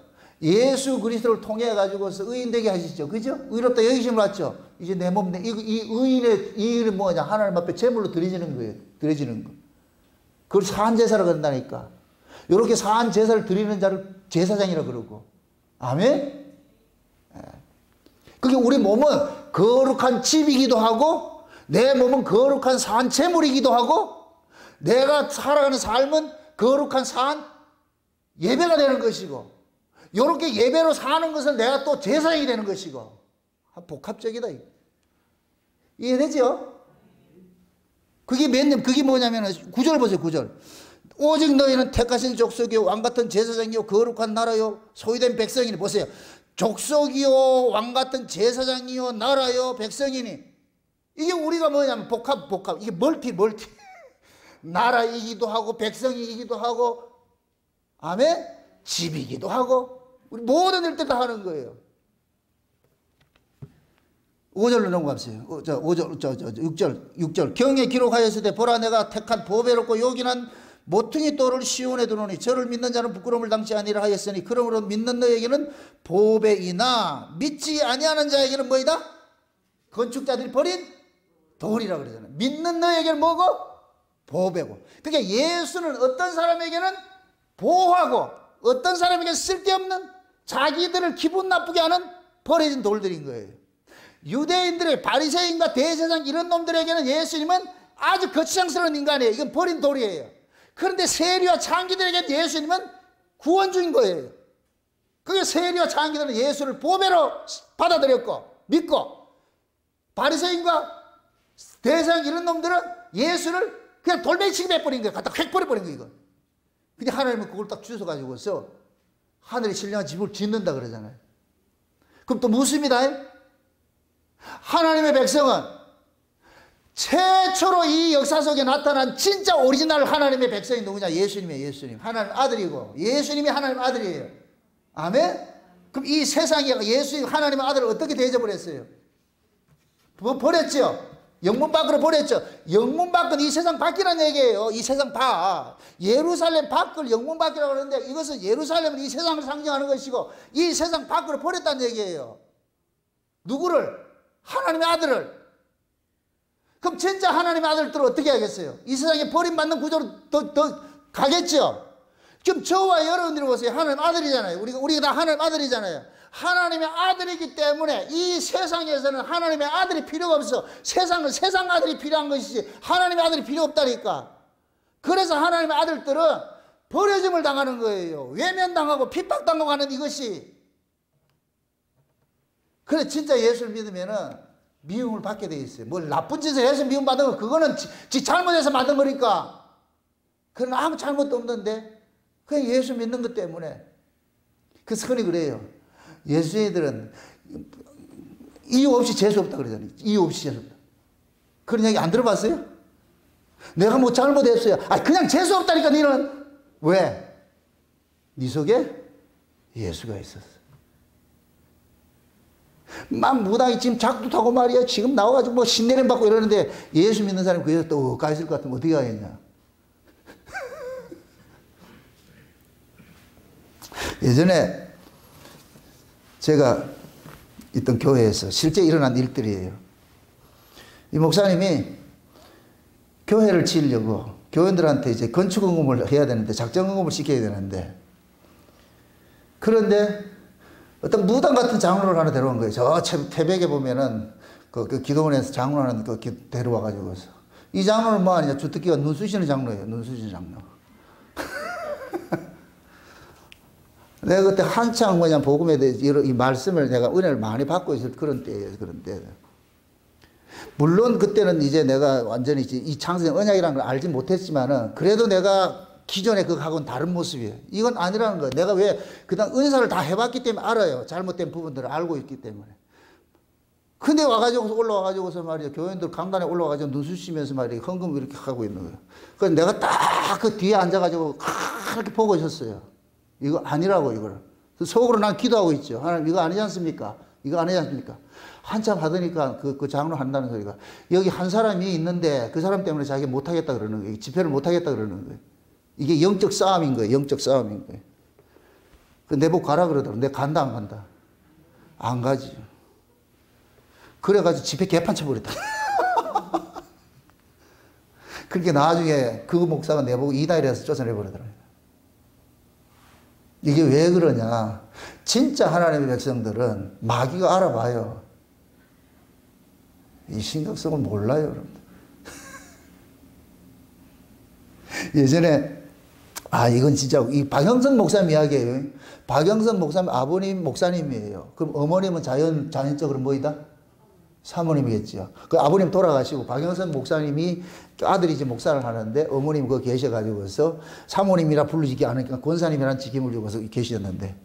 예수 그리스도를 통해 가지고서 의인 되게 하시죠. 그죠? 의롭다 여기심을 받죠. 이제 내 몸, 이 의인이 뭐냐? 하나님 앞에 제물로 드려지는 거예요. 드려지는 거. 그걸 사한 제사라고 한다니까. 이렇게 사한 제사를 드리는 자를 제사장이라 그러고. 아멘? 그게 우리 몸은 거룩한 집이기도 하고, 내 몸은 거룩한 사한 제물이기도 하고, 내가 살아가는 삶은 거룩한 사한 예배가 되는 것이고, 이렇게 예배로 사는 것은 내가 또 제사장이 되는 것이고, 복합적이다. 이해되죠? 그게 그게 뭐냐면, 9절 보세요, 9절. 오직 너희는 택하신 족속이요, 왕같은 제사장이요, 거룩한 나라요, 소유된 백성이니. 보세요. 족속이요, 왕같은 제사장이요, 나라요, 백성이니. 이게 우리가 뭐냐면 복합. 이게 멀티. 나라이기도 하고, 백성이기도 하고, 아멘? 집이기도 하고, 우리 모든 일들 다 하는 거예요. 5절로 넘어가세요. 6절. 경에 기록하였을 때 보라 내가 택한 보배롭고 요긴한 모퉁이 돌을 시온에 두노니 저를 믿는 자는 부끄러움을 당치 아니라 하였으니 그러므로 믿는 너에게는 보배이나 믿지 아니하는 자에게는 뭐이다? 건축자들이 버린 돌이라 그러잖아요. 믿는 너에게는 뭐고? 보배고. 그러니까 예수는 어떤 사람에게는 보호하고 어떤 사람에게는 쓸데없는 자기들을 기분 나쁘게 하는 버려진 돌들인 거예요. 유대인들의 바리새인과 대제사장 이런 놈들에게는 예수님은 아주 거추장스러운 인간이에요. 이건 버린 돌이에요. 그런데 세리와 창기들에게 예수님은 구원주인 거예요. 그게 세리와 창기들은 예수를 보배로 받아들였고 믿고, 바리새인과 대제사장 이런 놈들은 예수를 그냥 돌멩이치기 해버린 거예요. 갖다 획 버려버린 거예요. 이거. 근데 하나님은 그걸 딱 주워가지고서 하늘에 신령한 집을 짓는다 그러잖아요. 그럼 또 묻습니다. 하나님의 백성은 최초로 이 역사 속에 나타난 진짜 오리지널 하나님의 백성이 누구냐? 예수님이에요. 예수님. 하나님 아들이고 예수님이 하나님 아들이에요. 아멘? 그럼 이 세상이 예수님 하나님의 아들을 어떻게 대접을 뭐 버렸죠? 영문 밖으로 버렸죠. 영문 밖은 이 세상 밖이라는 얘기예요. 이 세상 밖. 예루살렘 밖을 영문 밖이라고 그러는데 이것은 예루살렘은 이 세상을 상징하는 것이고 이 세상 밖으로 버렸다는 얘기예요. 누구를? 하나님의 아들을. 그럼 진짜 하나님의 아들들은 어떻게 하겠어요? 이 세상에 버림받는 구조로 더 가겠죠? 지금 저와 여러분들이 보세요. 하나님 아들이잖아요. 우리가 다 하나님 아들이잖아요. 하나님의 아들이기 때문에 이 세상에서는 하나님의 아들이 필요가 없어. 세상은 세상 아들이 필요한 것이지 하나님의 아들이 필요 없다니까. 그래서 하나님의 아들들은 버려짐을 당하는 거예요. 외면당하고 핍박당하고 하는 이것이. 그래 진짜 예수를 믿으면은 미움을 받게 돼 있어요. 뭘 나쁜 짓을 해서 미움받은 거 그거는 지 잘못해서 만든 거니까. 그러나 아무 잘못도 없는데 그냥 예수 믿는 것 때문에. 그래서 흔히 그래요. 예수님들은 이유 없이 재수 없다 그러잖아요. 이유 없이 재수 없다. 그런 얘기 안 들어봤어요? 내가 뭐 잘못했어요. 그냥 재수 없다니까 너는. 왜? 네 속에 예수가 있었어. 막 무당이 지금 작두 타고 말이야. 지금 나와가지고 뭐 신내림 받고 이러는데 예수 믿는 사람이 그에서 또 가 있을 것 같으면 어떻게 하겠냐. 예전에 제가 있던 교회에서 실제 일어난 일들이에요. 이 목사님이 교회를 지으려고 교인들한테 이제 건축헌금을 해야 되는데 작정헌금을 시켜야 되는데 그런데 어떤 무당 같은 장로를 하나 데려온 거예요. 저 태백에 보면은 그 기도원에서 장로하는 데려와가지고 이 장로는 뭐 하냐? 주특기가 눈 쑤시는 장로예요. 눈 쑤시는 장로. 내가 그때 한창 복음에 대해서 이 말씀을 내가 은혜를 많이 받고 있을 그런 때예요. 그런 때. 물론 그때는 이제 내가 완전히 이 창세전 언약이라는 걸 알지 못했지만은 그래도 내가 기존에 그거하고는 다른 모습이에요. 이건 아니라는 거예요. 내가 왜 그다음 은사를 다 해봤기 때문에 알아요. 잘못된 부분들을 알고 있기 때문에. 근데 와가지고 올라와가지고서 말이야 교인들 강단에 올라와가지고 눈 쑤시면서 말이야 헌금 이렇게 하고 있는 거예요. 그래서 내가 딱 그 뒤에 앉아가지고 그렇게 보고 있었어요. 이거 아니라고 이거를. 속으로 난 기도하고 있죠. 하나님 이거 아니지 않습니까? 이거 아니지 않습니까? 한참 하더니까 그 장로 한다는 소리가 여기 한 사람이 있는데 그 사람 때문에 자기가 못하겠다 그러는 거예요. 집회를 못하겠다 그러는 거예요. 이게 영적 싸움인 거예요. 영적 싸움인 거예요. 내보고 가라 그러더라고. 내가 간다 안 간다? 안 가지. 그래가지고 집회 개판 쳐버렸다. 그렇게 나중에 그 목사가 내보고 이다이라서 쫓아내버리더라고요. 이게 왜 그러냐. 진짜 하나님의 백성들은 마귀가 알아봐요. 이 심각성을 몰라요, 여러분들. 예전에, 이건 진짜, 이 박영선 목사님 이야기예요. 박영선 목사님 아버님 목사님이에요. 그럼 어머님은 자연적으로 뭐이다? 사모님이겠죠. 그 아버님 돌아가시고 박영선 목사님이 아들이 이제 목사를 하는데 어머님 그거 계셔가지고서 사모님이라 부르지 않으니까 권사님이라는 직임을 주고서 계셨는데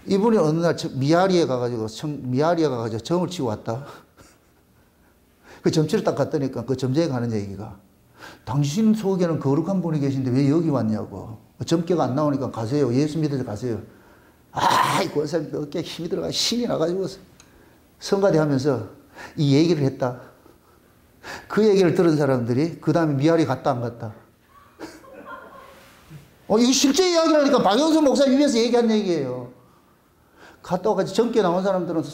이분이 어느 날 미아리에 가가지고 점을 치고 왔다. 그 점치를 딱 갔더니까 그 점쟁이 가는 얘기가 당신 속에는 거룩한 분이 계신데 왜 여기 왔냐고. 점괘가 안 나오니까 가세요. 예수 믿어서 가세요. 이 권사님 어깨에 힘이 들어가 신이 나가지고 성가대 하면서 이 얘기를 했다. 그 얘기를 들은 사람들이 그 다음에 미아리 갔다 안 갔다. 이거 실제 이야기라니까 박영선 목사 위에서 얘기한 얘기예요. 갔다 와가지고 젊게 나온 사람들은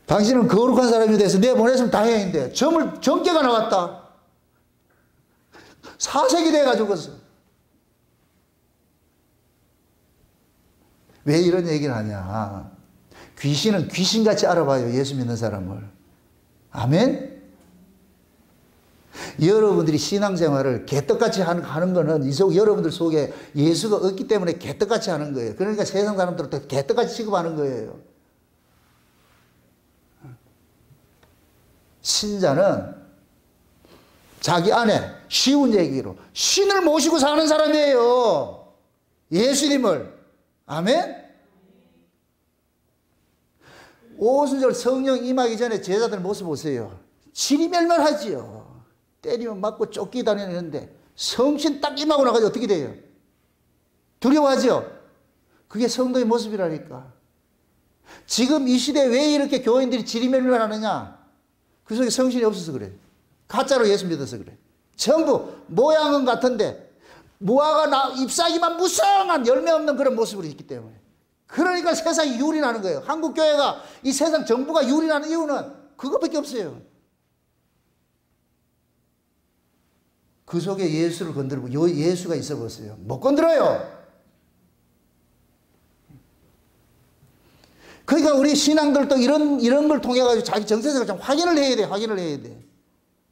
당신은 거룩한 사람이 돼서 내 보냈으면 다행인데 젊게가 나왔다. 사색이 돼가지고 왜 이런 얘기를 하냐. 귀신은 귀신같이 알아봐요. 예수 믿는 사람을. 아멘? 여러분들이 신앙생활을 개떡같이 하는 거는 여러분들 속에 예수가 없기 때문에 개떡같이 하는 거예요. 그러니까 세상 사람들은 개떡같이 취급하는 거예요. 신자는 자기 안에 쉬운 얘기로 신을 모시고 사는 사람이에요. 예수님을. 아멘? 오순절 성령 임하기 전에 제자들 모습 보세요. 지리멸멸하지요. 때리면 맞고 쫓기 다니는데 성신 딱 임하고 나가지고 어떻게 돼요? 두려워하죠? 그게 성도의 모습이라니까. 지금 이 시대에 왜 이렇게 교인들이 지리멸멸하느냐? 그 속에 성신이 없어서 그래. 가짜로 예수 믿어서 그래. 전부 모양은 같은데 무화과 잎사귀만 무성한 열매 없는 그런 모습으로 있기 때문에. 그러니까 세상이 유린하는 거예요. 한국 교회가 이 세상 정부가 유린하는 이유는 그것밖에 없어요. 그 속에 예수를 건드리고 예수가 있어 보세요. 못 건드려요. 그러니까 우리 신앙들도 이런 걸 통해 가지고 자기 정체성을 좀 확인을 해야 돼. 확인을 해야 돼.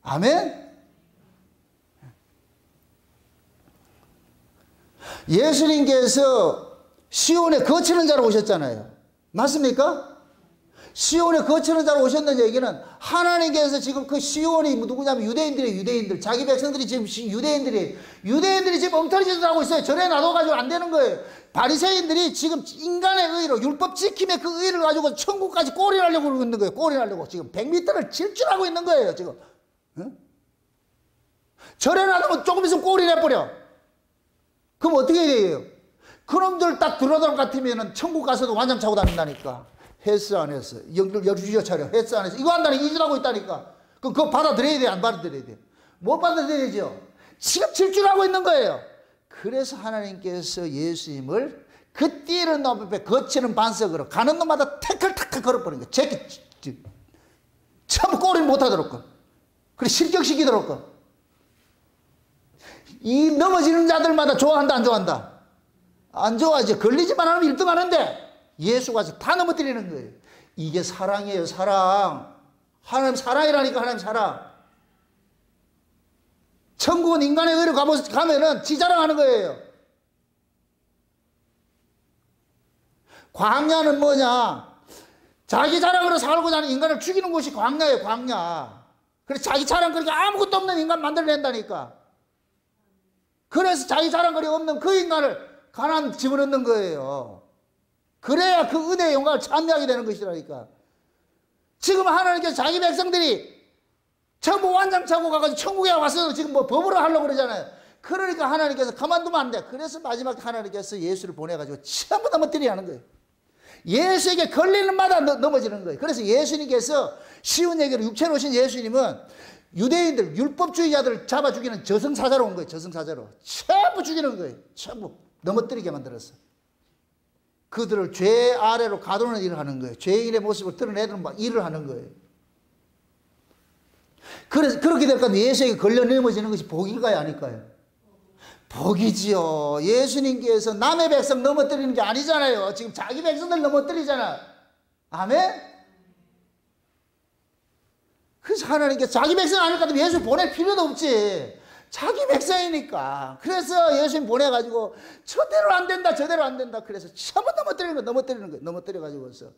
아멘? 예수님께서 시온에 거치는 자로 오셨잖아요. 맞습니까? 시온에 거치는 자로 오셨는 얘기는 하나님께서 지금 그 시온이 누구냐면 유대인들. 자기 백성들이 지금 유대인들이 지금 엉터리 짓을 하고 있어요. 절에 놔둬가지고 안 되는 거예요. 바리새인들이 지금 인간의 의로 율법 지킴의 그 의를 가지고 천국까지 꼬리나려고 그러고 있는 거예요. 꼬리나려고 지금 100m를 질주하고 있는 거예요. 지금. 응? 절에 놔두면 조금 있으면 꼬리 내버려. 그럼 어떻게 해야 돼요? 그놈들 딱 들어올 것 같으면 천국 가서도 완장 차고 다닌다니까. 헬스 안에서 열주여 차려 헬스 안에서 이거 한다니까. 이질하고 있다니까. 그거 받아들여야 돼? 안 받아들여야 돼? 못 받아들여야죠. 지금 질주하고 있는 거예요. 그래서 하나님께서 예수님을 그 띠를 높여 거치는 반석으로 가는 놈마다 태클 걸어버리는 거예요. 전부 꼬리를 못하도록. 그래 실격시키도록. 이 넘어지는 자들마다 좋아한다 안 좋아한다? 안 좋아하지. 걸리지만 하면 1등 하는데 예수가 다 넘어뜨리는 거예요. 이게 사랑이에요. 사랑. 하나님 사랑이라니까. 하나님 사랑. 천국은 인간의 의로 가면은 지 자랑하는 거예요. 광야는 뭐냐? 자기 자랑으로 살고자 하는 인간을 죽이는 것이 광야예요, 광야. 그래서 자기 자랑 그렇게 아무것도 없는 인간 만들어낸다니까. 그래서 자기 자랑거리 없는 그 인간을 가나안 집어넣는 거예요. 그래야 그 은혜의 영광을 참여하게 되는 것이라니까. 지금 하나님께서 자기 백성들이 전부 완장 차고 가가지고 천국에 와서 지금 뭐 법으로 하려고 그러잖아요. 그러니까 하나님께서 가만두면 안 돼. 그래서 마지막 하나님께서 예수를 보내가지고 전부 넘어뜨리게 하는 거예요. 예수에게 걸리는 마다 넘어지는 거예요. 그래서 예수님께서 쉬운 얘기로 육체로 오신 예수님은 유대인들, 율법주의자들을 잡아 죽이는 저승사자로 온 거예요. 저승사자로. 전부 죽이는 거예요. 전부 넘어뜨리게 만들었어. 그들을 죄 아래로 가두는 일을 하는 거예요. 죄인의 모습을 드러내는 일을 하는 거예요. 그래서 그렇게 될 건데 예수에게 걸려 넘어지는 것이 복일까요, 아닐까요? 복이지요. 예수님께서 남의 백성 넘어뜨리는 게 아니잖아요. 지금 자기 백성들 넘어뜨리잖아. 아멘? 그래서 하나님께서 자기 백성 아닐 것 같으면 예수 보낼 필요도 없지. 자기 백성이니까. 그래서 예수님 보내가지고 저대로 안 된다, 저대로 안 된다. 그래서 전부 넘어뜨리는 거, 넘어뜨리는 거, 넘어뜨려가지고서.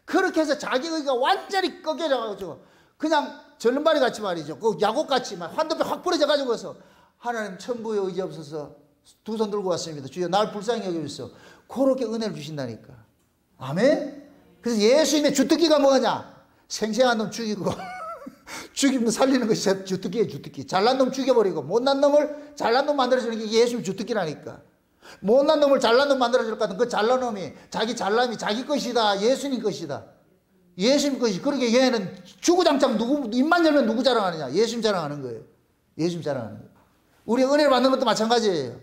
그렇게 해서 자기 의가 완전히 꺾여져가지고 그냥 절름발이 같이 말이죠. 그 야곱같이 막 환도뼈 확 부러져가지고서 하나님 천부에 의지 없어서 두 손 들고 왔습니다. 주여 날 불쌍히 여기소서. 그렇게 은혜를 주신다니까. 아멘? 그래서 예수님의 주특기가 뭐냐? 생생한 놈 죽이고 죽이면 살리는 것이 주특기예요. 주특기. 잘난 놈 죽여버리고 못난 놈을 잘난 놈 만들어주는 게 예수님의 주특기라니까. 못난 놈을 잘난 놈 만들어줄 것 같은 그 잘난 놈이 자기 잘남이 자기 것이다. 예수님 것이다. 예수님 것이. 그러게 얘는 주구장창 누구 입만 열면 누구 자랑하느냐? 예수님 자랑하는 거예요. 예수님 자랑하는 거예요. 우리 은혜를 받는 것도 마찬가지예요.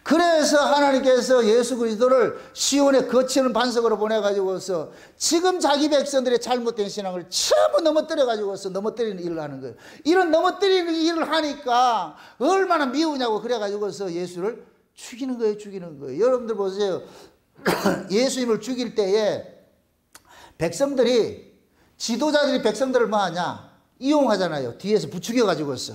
그래서 하나님께서 예수 그리스도를 시온의 거치는 반석으로 보내가지고서 지금 자기 백성들의 잘못된 신앙을 전부 넘어뜨려가지고서 넘어뜨리는 일을 하는 거예요. 이런 넘어뜨리는 일을 하니까 얼마나 미우냐고 그래가지고서 예수를 죽이는 거예요. 죽이는 거예요. 여러분들 보세요. 예수님을 죽일 때에 백성들이, 지도자들이 백성들을 뭐 하냐? 이용하잖아요. 뒤에서 부추겨가지고서.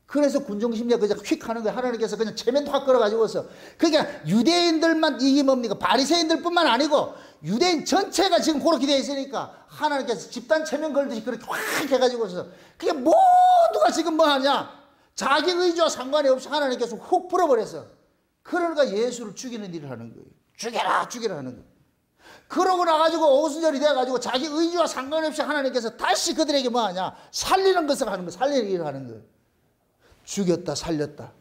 그래서 군중심리가 그냥 휙 하는 거예요. 하나님께서 그냥 체면 확 걸어가지고서. 그러니까 유대인들만 이게 뭡니까? 바리새인들 뿐만 아니고 유대인 전체가 지금 그렇게 되어 있으니까 하나님께서 집단 체면 걸듯이 그렇게 확 해가지고서 그게 모두가 지금 뭐 하냐? 자기 의지와 상관이 없이 하나님께서 훅 풀어버려서. 그러니까 예수를 죽이는 일을 하는 거예요. 죽여라, 죽여라 하는 거예요. 그러고 나가지고 오순절이 돼가지고 자기 의지와 상관없이 하나님께서 다시 그들에게 뭐 하냐? 살리는 것을 하는 거예요. 살리는 일을 하는 거예요. 죽였다, 살렸다.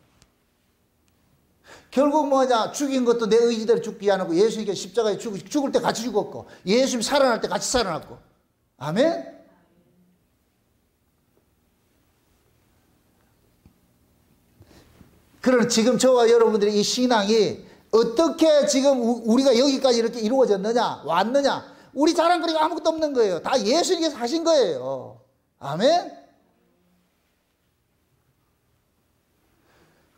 결국 뭐냐? 죽인 것도 내 의지대로 죽지 않고 예수님께 십자가에 죽을 때 같이 죽었고 예수님 살아날 때 같이 살아났고. 아멘? 그러나 지금 저와 여러분들의 이 신앙이 어떻게 지금 우리가 여기까지 이렇게 이루어졌느냐? 왔느냐? 우리 자랑거리가 아무것도 없는 거예요. 다 예수님께서 하신 거예요. 아멘?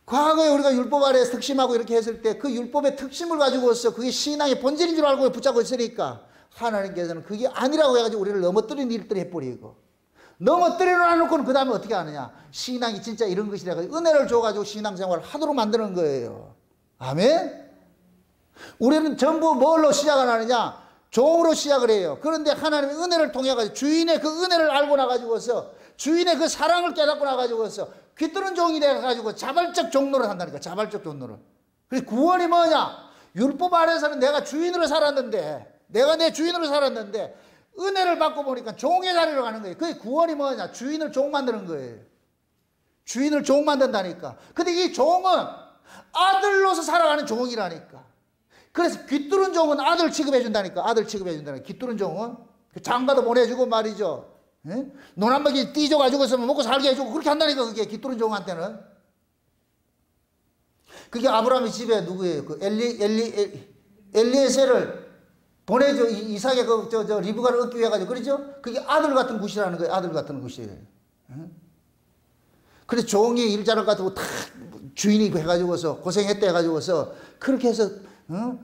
과거에 우리가 율법 아래에서 특심하고 이렇게 했을 때 그 율법의 특심을 가지고서 그게 신앙의 본질인 줄 알고 붙잡고 있으니까 하나님께서는 그게 아니라고 해가지고 우리를 넘어뜨리는 일들을 해버리고 넘어뜨려 놔놓고는 그 다음에 어떻게 하느냐? 신앙이 진짜 이런 것이라 가지고 은혜를 줘가지고 신앙생활을 하도록 만드는 거예요. 아멘? 우리는 전부 뭘로 시작을 하느냐? 종으로 시작을 해요. 그런데 하나님의 은혜를 통해 가지고 주인의 그 은혜를 알고 나가지고서 주인의 그 사랑을 깨닫고 나가지고서 귀뚫은 종이 돼가지고 자발적 종로를 한다니까. 자발적 종로를. 그래서 구원이 뭐냐? 율법 아래서는 내가 주인으로 살았는데 내가 내 주인으로 살았는데 은혜를 받고 보니까 종의 자리로 가는 거예요. 그게 구원이 뭐냐? 주인을 종 만드는 거예요. 주인을 종 만든다니까. 근데 이 종은 아들로서 살아가는 종이라니까. 그래서 귀뚫은 종은 아들 취급해 준다니까. 아들 취급해 준다니까. 귀뚫은 종은 장가도 보내주고 말이죠. 논 한 바퀴 띄줘가지고서 먹고 살게 해주고 그렇게 한다니까. 그게 귀뚫은 종한테는. 그게 아브라함의 집에 누구예요? 그 엘리에셀을 보내줘. 이삭의 리브가를 얻기 위해 가지고. 그렇죠? 그게 아들 같은 굿이라는 거예요. 아들 같은 굿이에요. 그래서 종이 일자를 가지고 다 주인이 해가지고서 고생했다 해가지고서 그렇게 해서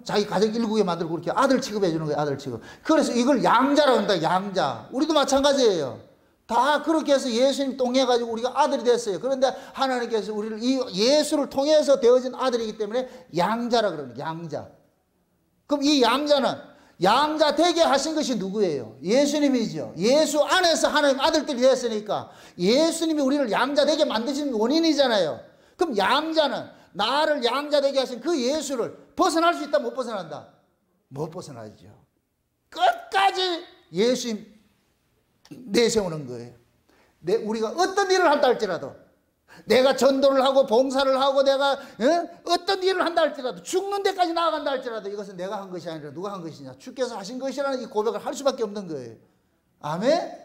자기 가족 일구게 만들고 그렇게 아들 취급해 주는 거예요. 아들 취급. 그래서 이걸 양자라고 한다. 양자. 우리도 마찬가지예요. 다 그렇게 해서 예수님 통해 가지고 우리가 아들이 됐어요. 그런데 하나님께서 우리를 이 예수를 통해서 되어진 아들이기 때문에 양자라 그러는 양자. 그럼 이 양자는 양자 되게 하신 것이 누구예요? 예수님이죠. 예수 안에서 하나님 아들들이 됐으니까 예수님이 우리를 양자 되게 만드신 원인이잖아요. 그럼 양자는 나를 양자 되게 하신 그 예수를 벗어날 수 있다, 못 벗어난다? 못 벗어나죠. 끝까지 예수님 내세우는 거예요. 우리가 어떤 일을 한다 할지라도, 내가 전도를 하고 봉사를 하고 내가 어떤 일을 한다 할지라도, 죽는 데까지 나아간다 할지라도 이것은 내가 한 것이 아니라 누가 한 것이냐? 주께서 하신 것이라는 이 고백을 할 수밖에 없는 거예요. 아멘?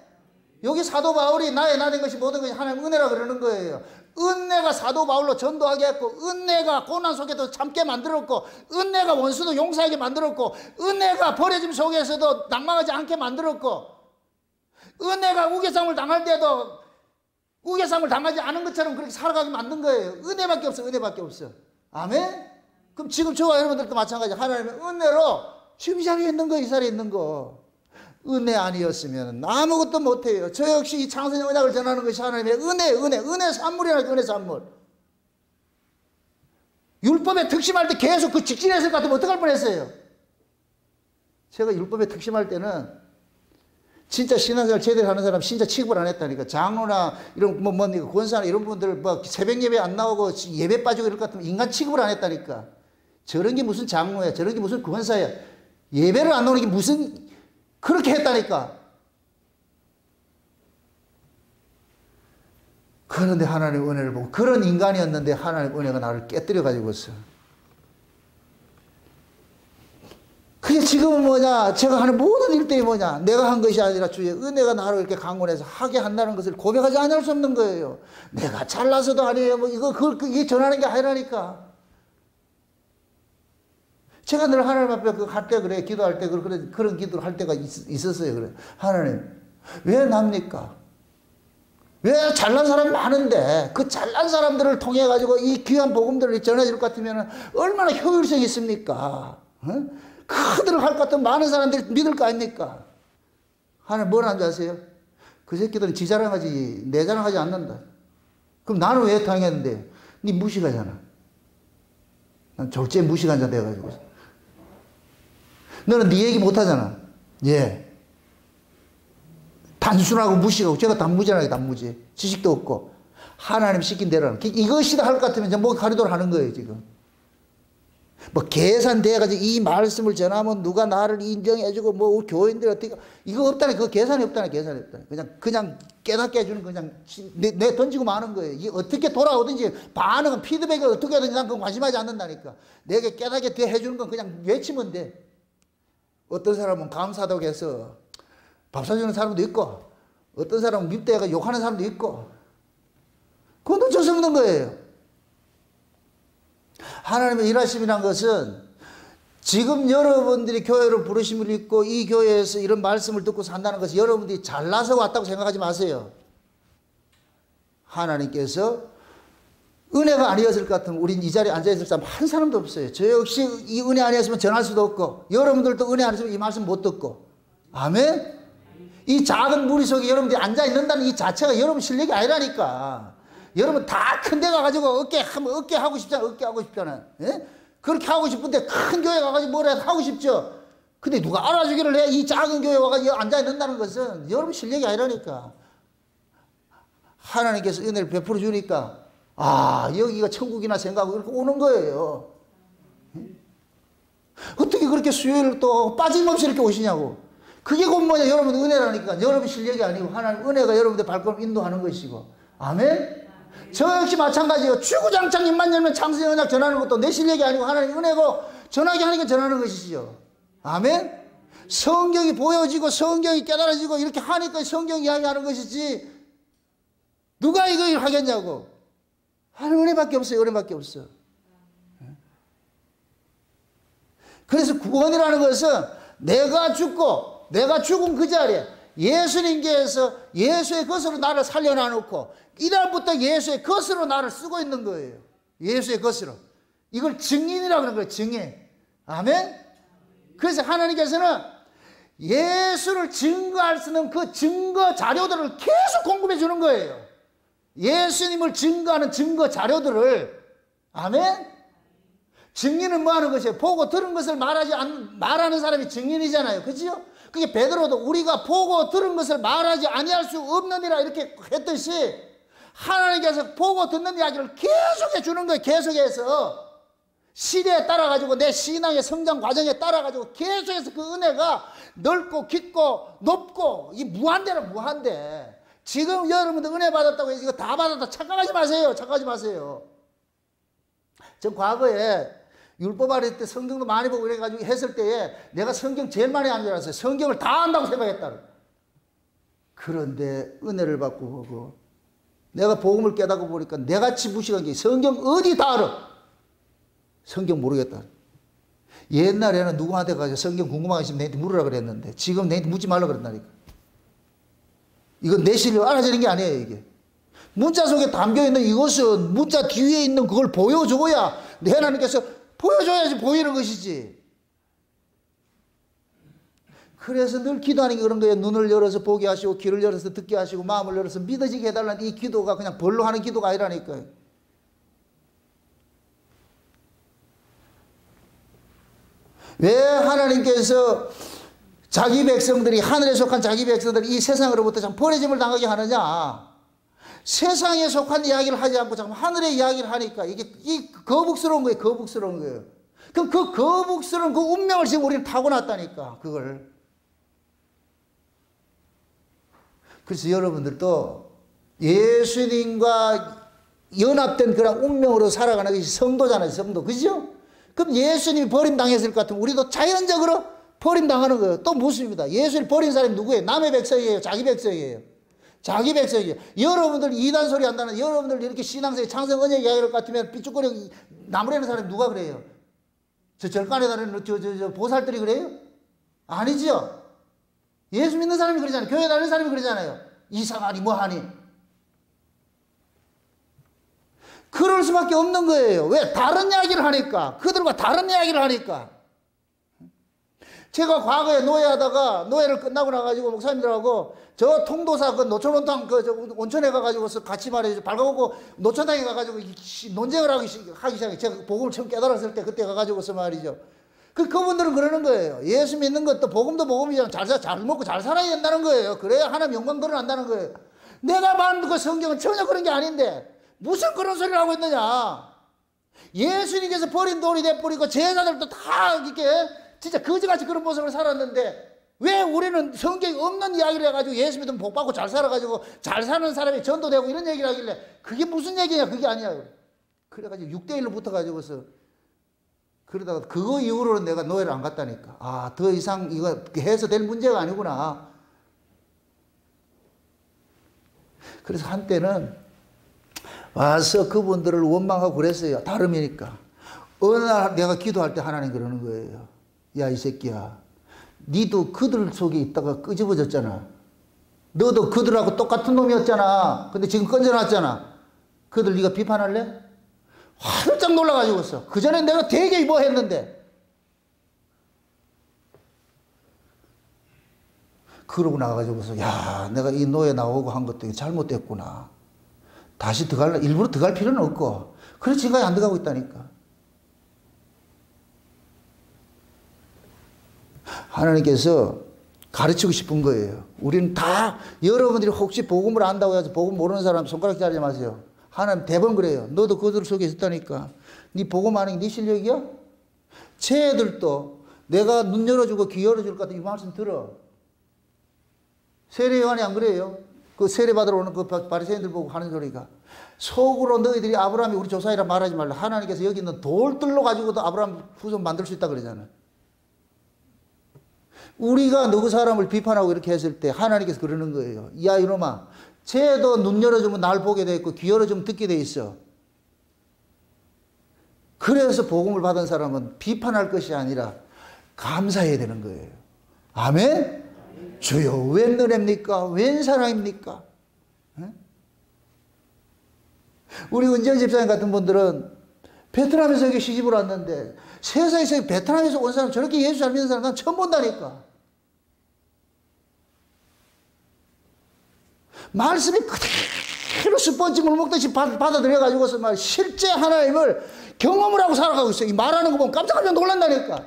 여기 사도 바울이 나의 나 된 것이 모든 것이 하나님 은혜라 그러는 거예요. 은혜가 사도 바울로 전도하게 했고, 은혜가 고난 속에도 참게 만들었고, 은혜가 원수도 용서하게 만들었고, 은혜가 버려짐 속에서도 낭망하지 않게 만들었고, 은혜가 우겨쌈을 당할 때도 우겨쌈을 당하지 않은 것처럼 그렇게 살아가게 만든 거예요. 은혜밖에 없어. 은혜밖에 없어. 아멘? 그럼 지금 저와 여러분들도 마찬가지. 하나님의 은혜로 지금 이 자리에 있는 거, 이 자리에 있는 거. 은혜 아니었으면 아무것도 못해요. 저 역시 이 창세의 언약을 전하는 것이 하나님의 은혜 산물이라니까. 은혜 산물. 율법에 특심할 때 계속 그 직진했을 것 같으면 어떡할 뻔했어요. 제가 율법에 특심할 때는 진짜 신앙생활 제대로 하는 사람 진짜 취급을 안 했다니까. 장로나 이런 권사나 이런 분들 새벽 예배 안 나오고 예배 빠지고 이럴 것 같으면 인간 취급을 안 했다니까. 저런 게 무슨 장로야, 저런 게 무슨 권사야, 예배를 안 나오는 게 무슨, 그렇게 했다니까. 그런데 하나님의 은혜를 보고, 그런 인간이었는데 하나님의 은혜가 나를 깨뜨려 가지고 있어. 그게 지금은 뭐냐? 제가 하는 모든 일들이 뭐냐? 내가 한 것이 아니라 주의 은혜가 나를 이렇게 강권해서 하게 한다는 것을 고백하지 않을 수 없는 거예요. 내가 잘나서도 아니에요. 이게 전하는 게 아니라니까. 제가 늘 하나님 앞에 할 때 그래, 기도할 때 그런 기도를 할 때가 있었어요. 그래. 하나님, 왜 납니까? 왜 잘난 사람이 많은데 그 잘난 사람들을 통해 가지고 이 귀한 복음들을 전해줄 것 같으면 얼마나 효율성이 있습니까? 그들을 할 것 같으면 많은 사람들이 믿을 거 아닙니까? 하나님 뭘 하는지 아세요? 그 새끼들은 지 자랑하지 내 자랑하지 않는다. 그럼 나는 왜 당했는데? 네 무식하잖아. 난 졸제 무식한 자 돼가지고. 너는 네 얘기 못하잖아. 예. 단순하고 무식하고, 제가 단무지라니까, 단무지. 지식도 없고. 하나님 시킨 대로 하는. 이것이다 할 것 같으면 목 가리도록 하는 거예요, 지금. 계산돼가지고 이 말씀을 전하면 누가 나를 인정해주고, 우리 교인들 어떻게, 이거 없다네. 그거 계산이 없다네, 계산이 없다네. 그냥 깨닫게 해주는, 그냥 내 던지고 마는 거예요. 이게 어떻게 돌아오든지, 반응은 피드백을 어떻게 하든지 난 그건 관심하지 않는다니까. 내게 깨닫게 해주는 건 그냥 외치면 돼. 어떤 사람은 감사하다고 해서 밥 사주는 사람도 있고, 어떤 사람은 밉대가 욕하는 사람도 있고, 그건 어쩔 수 없는 거예요. 하나님의 일하심이란 것은 지금 여러분들이 교회로 부르심을 믿고 이 교회에서 이런 말씀을 듣고 산다는 것이 여러분들이 잘나서 왔다고 생각하지 마세요. 하나님께서 은혜가 아니었을 것 같으면 우린 이 자리에 앉아있을 사람 한 사람도 없어요. 저 역시 이 은혜 아니었으면 전할 수도 없고, 여러분들도 은혜 아니었으면 이 말씀 못 듣고. 아멘? 이 작은 무리 속에 여러분들이 앉아있는다는 이 자체가 여러분 실력이 아니라니까. 여러분 다 큰 데 가가지고 어깨 하고 싶잖아. 어깨 하고 싶잖아. 예? 그렇게 하고 싶은데 큰 교회 가가지고 뭐라 하고 싶죠. 근데 누가 알아주기를 해. 이 작은 교회 와가지고 앉아있는다는 것은 여러분 실력이 아니라니까. 하나님께서 은혜를 베풀어 주니까, 여기가 천국이나 생각하고 이렇게 오는 거예요. 어떻게 그렇게 수요일을 또 빠짐없이 이렇게 오시냐고. 그게 곧 뭐냐? 여러분 은혜라니까. 여러분 실력이 아니고 하나님 은혜가 여러분들 발걸음 인도하는 것이고. 아멘? 저 역시 마찬가지예요. 주구장창 입만 열면 창세의 언약 전하는 것도 내 실력이 아니고 하나님 은혜고, 전하게 하니까 전하는 것이죠. 아멘? 성경이 보여지고 성경이 깨달아지고 이렇게 하니까 성경 이야기하는 것이지, 누가 이걸 하겠냐고. 하나님 은혜밖에 없어요. 은혜밖에 없어. 그래서 구원이라는 것은 내가 죽은 그 자리에 예수님께서 예수의 것으로 나를 살려놔놓고 이날부터 예수의 것으로 나를 쓰고 있는 거예요. 예수의 것으로. 이걸 증인이라고 하는 거예요. 증인. 아멘? 그래서 하나님께서는 예수를 증거할 수 있는 그 증거 자료들을 계속 공급해 주는 거예요. 예수님을 증거하는 증거 자료들을. 아멘? 증인은 뭐 하는 것이에요? 보고 들은 것을 말하는 사람이 증인이잖아요. 그죠? 그게 베드로도 우리가 보고 들은 것을 말하지 아니할 수 없느니라 이렇게 했듯이 하나님께서 보고 듣는 이야기를 계속해 주는 거예요. 계속해서. 시대에 따라가지고 내 신앙의 성장 과정에 따라가지고 계속해서 그 은혜가 넓고 깊고 높고 이 무한대로 무한대. 지금 여러분들 은혜 받았다고 해서 이거 다 받았다 착각하지 마세요. 착각하지 마세요. 전 과거에 율법 아래 때 성경도 많이 보고 이래가지고 했을 때에 내가 성경 제일 많이 안 줄 알았어요. 성경을 다 안다고 생각했다. 그런데 은혜를 받고 보고 내가 복음을 깨닫고 보니까 내같이 무식한 게 성경 어디 다 알아. 성경 모르겠다. 옛날에는 누구한테 가서 성경 궁금한 거 있으면 내한테 물으라 그랬는데 지금 내한테 묻지 말라 그랬다니까. 이건 내 실력 알아지는 게 아니에요. 이게 문자 속에 담겨있는 이것은 문자 뒤에 있는 그걸 보여줘야 내 하나님께서 보여줘야지 보이는 것이지. 그래서 늘 기도하는 게 그런 거예요. 눈을 열어서 보게 하시고 귀를 열어서 듣게 하시고 마음을 열어서 믿어지게 해달라는 이 기도가 그냥 벌로 하는 기도가 아니라니까요. 왜 하나님께서 자기 백성들이 하늘에 속한 자기 백성들이 이 세상으로부터 참 버려짐을 당하게 하느냐. 세상에 속한 이야기를 하지 않고 참 하늘의 이야기를 하니까 이게 거북스러운 거예요. 거북스러운 거예요. 그럼 그 거북스러운 그 운명을 지금 우리는 타고났다니까. 그걸. 그래서 여러분들도 예수님과 연합된 그런 운명으로 살아가는 것이 성도잖아요. 성도. 그죠? 그럼 예수님이 버림당했을 것 같으면 우리도 자연적으로 버림당하는 거예요. 또 무엇입니다. 예수를 버린 사람이 누구예요? 남의 백성이에요? 자기 백성이에요? 자기 백성이에요. 여러분들 이단 소리 한다는 여러분들 이렇게 신앙생활 창세 언약 이야기할 것 같으면 삐죽거려 나무라는 사람이 누가 그래요? 저 절간에 다니는 저 보살들이 그래요? 아니죠. 예수 믿는 사람이 그러잖아요. 교회 다니는 사람이 그러잖아요. 이상하니 뭐하니. 그럴 수밖에 없는 거예요. 왜? 다른 이야기를 하니까. 그들과 다른 이야기를 하니까. 제가 과거에 노예하다가 노예를 끝나고 나가지고 목사님들하고 저 통도사 그 노천온탕 그 온천에 가가지고서 같이 말이죠. 발가벗고 노천탕에 가가지고 논쟁을 하기 시작해. 제가 복음을 처음 깨달았을 때 그때 가가지고서 말이죠. 그분들은 그러는 거예요. 예수 믿는 것도 복음도 복음이잖아. 잘 먹고 잘 살아야 된다는 거예요. 그래야 하나님 영광 드러난다는 거예요. 내가 만든 그 성경은 전혀 그런 게 아닌데 무슨 그런 소리를 하고 있느냐. 예수님께서 버린 돌이 돼버리고 제자들도 다 이렇게 진짜 거지같이 그런 모습을 살았는데 왜 우리는 성경이 없는 이야기를 해가지고 예수 믿으면 복받고 잘 살아가지고 잘 사는 사람이 전도되고 이런 얘기를 하길래 그게 무슨 얘기냐. 그게 아니야. 그래가지고 6대1로 붙어가지고서 그러다가 그거 이후로는 내가 노예를 안 갔다니까. 아, 더 이상 이거 해서 될 문제가 아니구나. 그래서 한때는 와서 그분들을 원망하고 그랬어요. 다름이니까. 어느 날 내가 기도할 때 하나님 그러는 거예요. 야, 이 새끼야. 니도 그들 속에 있다가 끄집어졌잖아. 너도 그들하고 똑같은 놈이었잖아. 근데 지금 건져놨잖아. 그들 네가 비판할래? 활짝 놀라가지고서. 그전에 내가 되게 뭐 했는데. 그러고 나가지고서 야, 내가 이 노예 나오고 한 것도 잘못됐구나. 다시 일부러 들어갈 필요는 없고. 그래서 지금까지 안 들어가고 있다니까. 하나님께서 가르치고 싶은 거예요. 우리는 다 여러분들이 혹시 복음을 안다고 해서 복음 모르는 사람 손가락 자르지 마세요. 하나님 대번 그래요. 너도 그들 속에 있었다니까. 네 복음 아는 게 네 실력이야? 쟤들도 내가 눈 열어주고 귀 열어줄 것 같은 이 말씀 들어. 세례 요한이 안 그래요? 그 세례 받으러 오는 그 바리새인들 보고 하는 소리가 속으로 너희들이 아브라함이 우리 조상이라 말하지 말라. 하나님께서 여기 있는 돌들로 가지고도 아브라함 후손 만들 수 있다 그러잖아. 우리가 누구 사람을 비판하고 이렇게 했을 때 하나님께서 그러는 거예요. 야, 이놈아, 쟤도 눈 열어주면 날 보게 돼 있고 귀 열어주면 듣게 돼 있어. 그래서 복음을 받은 사람은 비판할 것이 아니라 감사해야 되는 거예요. 아멘? 주여, 웬 은혜입니까? 웬 사랑입니까? 에? 우리 은지영 집사님 같은 분들은 베트남에서 여기 시집을 왔는데 세상에서 베트남에서 온 사람 저렇게 예수 잘 믿는 사람 난 처음 본다니까. 말씀이 그대로 스펀지물 먹듯이 받아들여가지고서 막 실제 하나님을 경험을 하고 살아가고 있어요. 이 말하는 거 보면 깜짝깜짝 놀란다니까.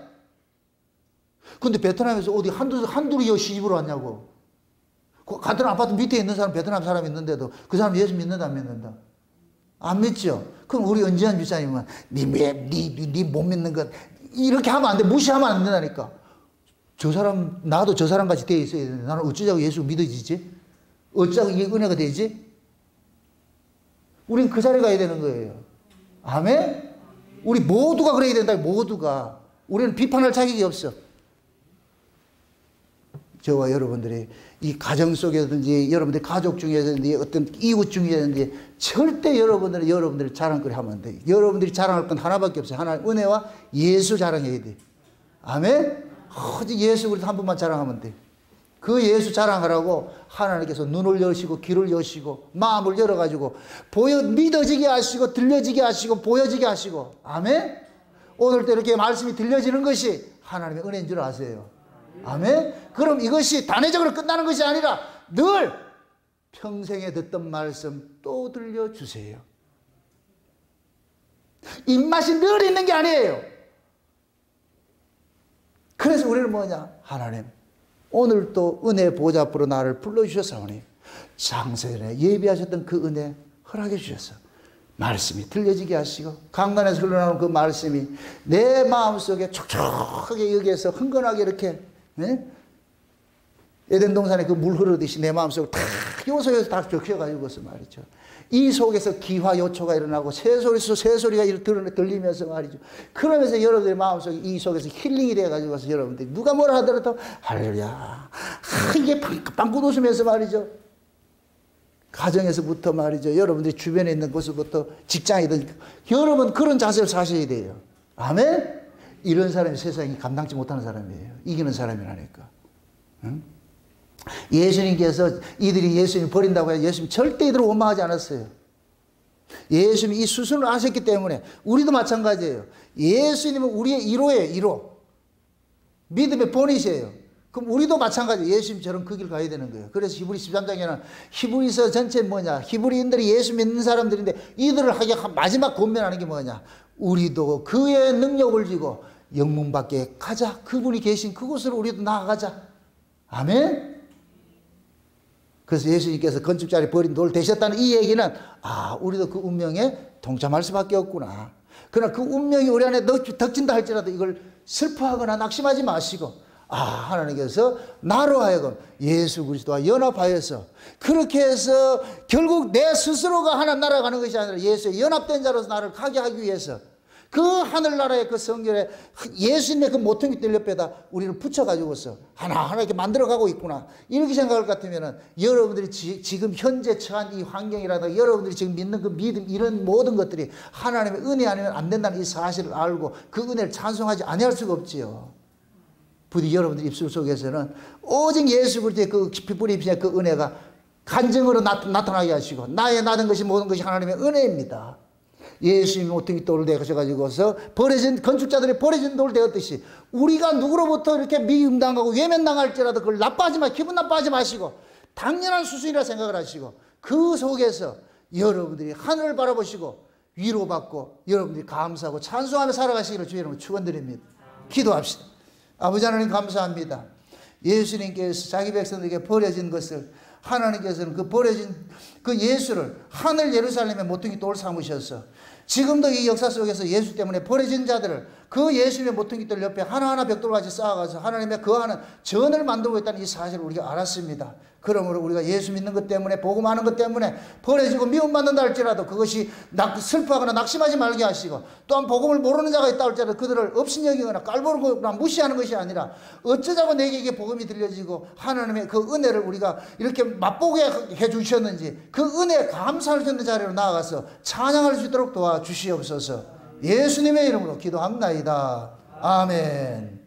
근데 베트남에서 어디 한둘이 시집으로 왔냐고. 그 같은 아파트 밑에 있는 사람, 베트남 사람이 있는데도 그 사람 예수 믿는다 안 믿는다? 안 믿죠? 그럼 우리 은지한 집사님은 니 못 믿는 것 이렇게 하면 안 돼. 무시하면 안 된다니까. 저 사람, 나도 저 사람 같이 돼 있어야 되는데 나는 어쩌자고 예수 믿어지지? 어쩌자고 이게 은혜가 되지? 우린 그 자리에 가야 되는 거예요. 아멘? 우리 모두가 그래야 된다. 모두가. 우리는 비판할 자격이 없어. 저와 여러분들이 이 가정 속에든지 여러분들 가족 중에든지 어떤 이웃 중에든지 절대 여러분들이 자랑거리 하면 안 돼. 여러분들이 자랑할 건 하나밖에 없어요. 하나님 은혜와 예수 자랑해야 돼. 아멘? 오직 예수 그리스도 한 분만 자랑하면 돼. 그 예수 자랑하라고 하나님께서 눈을 여시고 귀를 여시고 마음을 열어가지고 믿어지게 하시고 들려지게 하시고 보여지게 하시고 아멘? 오늘도 이렇게 말씀이 들려지는 것이 하나님의 은혜인 줄 아세요. 아멘? 그럼 이것이 단회적으로 끝나는 것이 아니라 늘 평생에 듣던 말씀 또 들려주세요. 입맛이 늘 있는 게 아니에요. 그래서 우리는 뭐냐? 하나님 오늘 또 은혜 보좌 앞으로 나를 불러주셨사오니 장세전에 예비하셨던 그 은혜 허락해 주셔서 말씀이 들려지게 하시고 강단에서 흘러나오는 그 말씀이 내 마음속에 촉촉하게 여기에서 흥건하게 이렇게 에덴 동산에 그 물 흐르듯이 내 마음속에 다 요소에서 다 적셔가지고서 말이죠. 이 속에서 기화 요초가 일어나고 새소리가 들리면서 말이죠. 그러면서 여러분들의 마음속에 이 속에서 힐링이 돼가지고서 여러분들이 누가 뭐라 하더라도 할렐루야. 이게 빵긋 웃으면서 말이죠. 가정에서부터 말이죠. 여러분들이 주변에 있는 곳부터 직장이든 여러분 그런 자세를 사셔야 돼요. 아멘? 이런 사람이 세상이 감당치 못하는 사람이에요. 이기는 사람이라니까. 응? 예수님께서 이들이 예수님 버린다고 해서 예수님 절대 이들을 원망하지 않았어요. 예수님이 이 수순을 아셨기 때문에 우리도 마찬가지예요. 예수님은 우리의 1호예요. 1호. 믿음의 본이세요. 그럼 우리도 마찬가지예요. 예수님처럼 그 길 가야 되는 거예요. 그래서 히브리 13장에는 히브리서 전체 뭐냐. 히브리인들이 예수 믿는 사람들인데 이들을 하게 마지막 권면하는 게 뭐냐. 우리도 그의 능력을 지고 영문 밖에 가자. 그분이 계신 그곳으로 우리도 나아가자. 아멘? 그래서 예수님께서 건축자리 버린 돌 되셨다는 이 얘기는 우리도 그 운명에 동참할 수밖에 없구나. 그러나 그 운명이 우리 안에 덕진다 할지라도 이걸 슬퍼하거나 낙심하지 마시고 하나님께서 나로 하여금 예수 그리스도와 연합하여서 그렇게 해서 결국 내 스스로가 하나님 나라에 가는 것이 아니라 예수의 연합된 자로서 나를 가게 하기 위해서 그 하늘나라의 그 성결에 예수님의 그 모퉁이들 옆에다 우리를 붙여가지고서 하나하나 이렇게 만들어가고 있구나. 이렇게 생각할 것 같으면은 여러분들이 지금 현재 처한 이 환경이라든가 여러분들이 지금 믿는 그 믿음 이런 모든 것들이 하나님의 은혜 아니면 안 된다는 이 사실을 알고 그 은혜를 찬송하지 아니할 수가 없지요. 부디 여러분들 입술 속에서는 오직 예수 그리스도의 그 깊이 뿌리 입신 그 은혜가 간증으로 나타나게 하시고 나의 나된 것이 모든 것이 하나님의 은혜입니다. 예수님이 모퉁이 돌을 되셔가지고서 건축자들이 버려진 돌 되었듯이 우리가 누구로부터 이렇게 미움당하고 외면당할지라도 그걸 기분 나빠하지 마시고 당연한 수순이라 생각을 하시고 그 속에서 여러분들이 하늘을 바라보시고 위로받고 여러분들이 감사하고 찬송하며 살아가시기를 주의 이름으로 축원드립니다. 기도합시다. 아버지 하나님 감사합니다. 예수님께서 자기 백성들에게 버려진 것을 하나님께서는 그 버려진 그 예수를 하늘 예루살렘의 모퉁이 돌 삼으셔서 지금도 이 역사 속에서 예수 때문에 버려진 자들을 그 예수님의 모퉁이 돌 옆에 하나하나 벽돌같이 쌓아가서 하나님의 거하는 전을 만들고 있다는 이 사실을 우리가 알았습니다. 그러므로 우리가 예수 믿는 것 때문에 복음하는 것 때문에 버려지고 미움받는다 할지라도 그것이 슬퍼하거나 낙심하지 말게 하시고 또한 복음을 모르는 자가 있다 할지라도 그들을 업신여기거나 깔보거나 무시하는 것이 아니라 어쩌자고 내게 이게 복음이 들려지고 하나님의 그 은혜를 우리가 이렇게 맛보게 해주셨는지 그 은혜에 감사할 수 있는 자리로 나아가서 찬양할 수 있도록 도와주시옵소서. 예수님의 이름으로 기도합나이다. 아멘.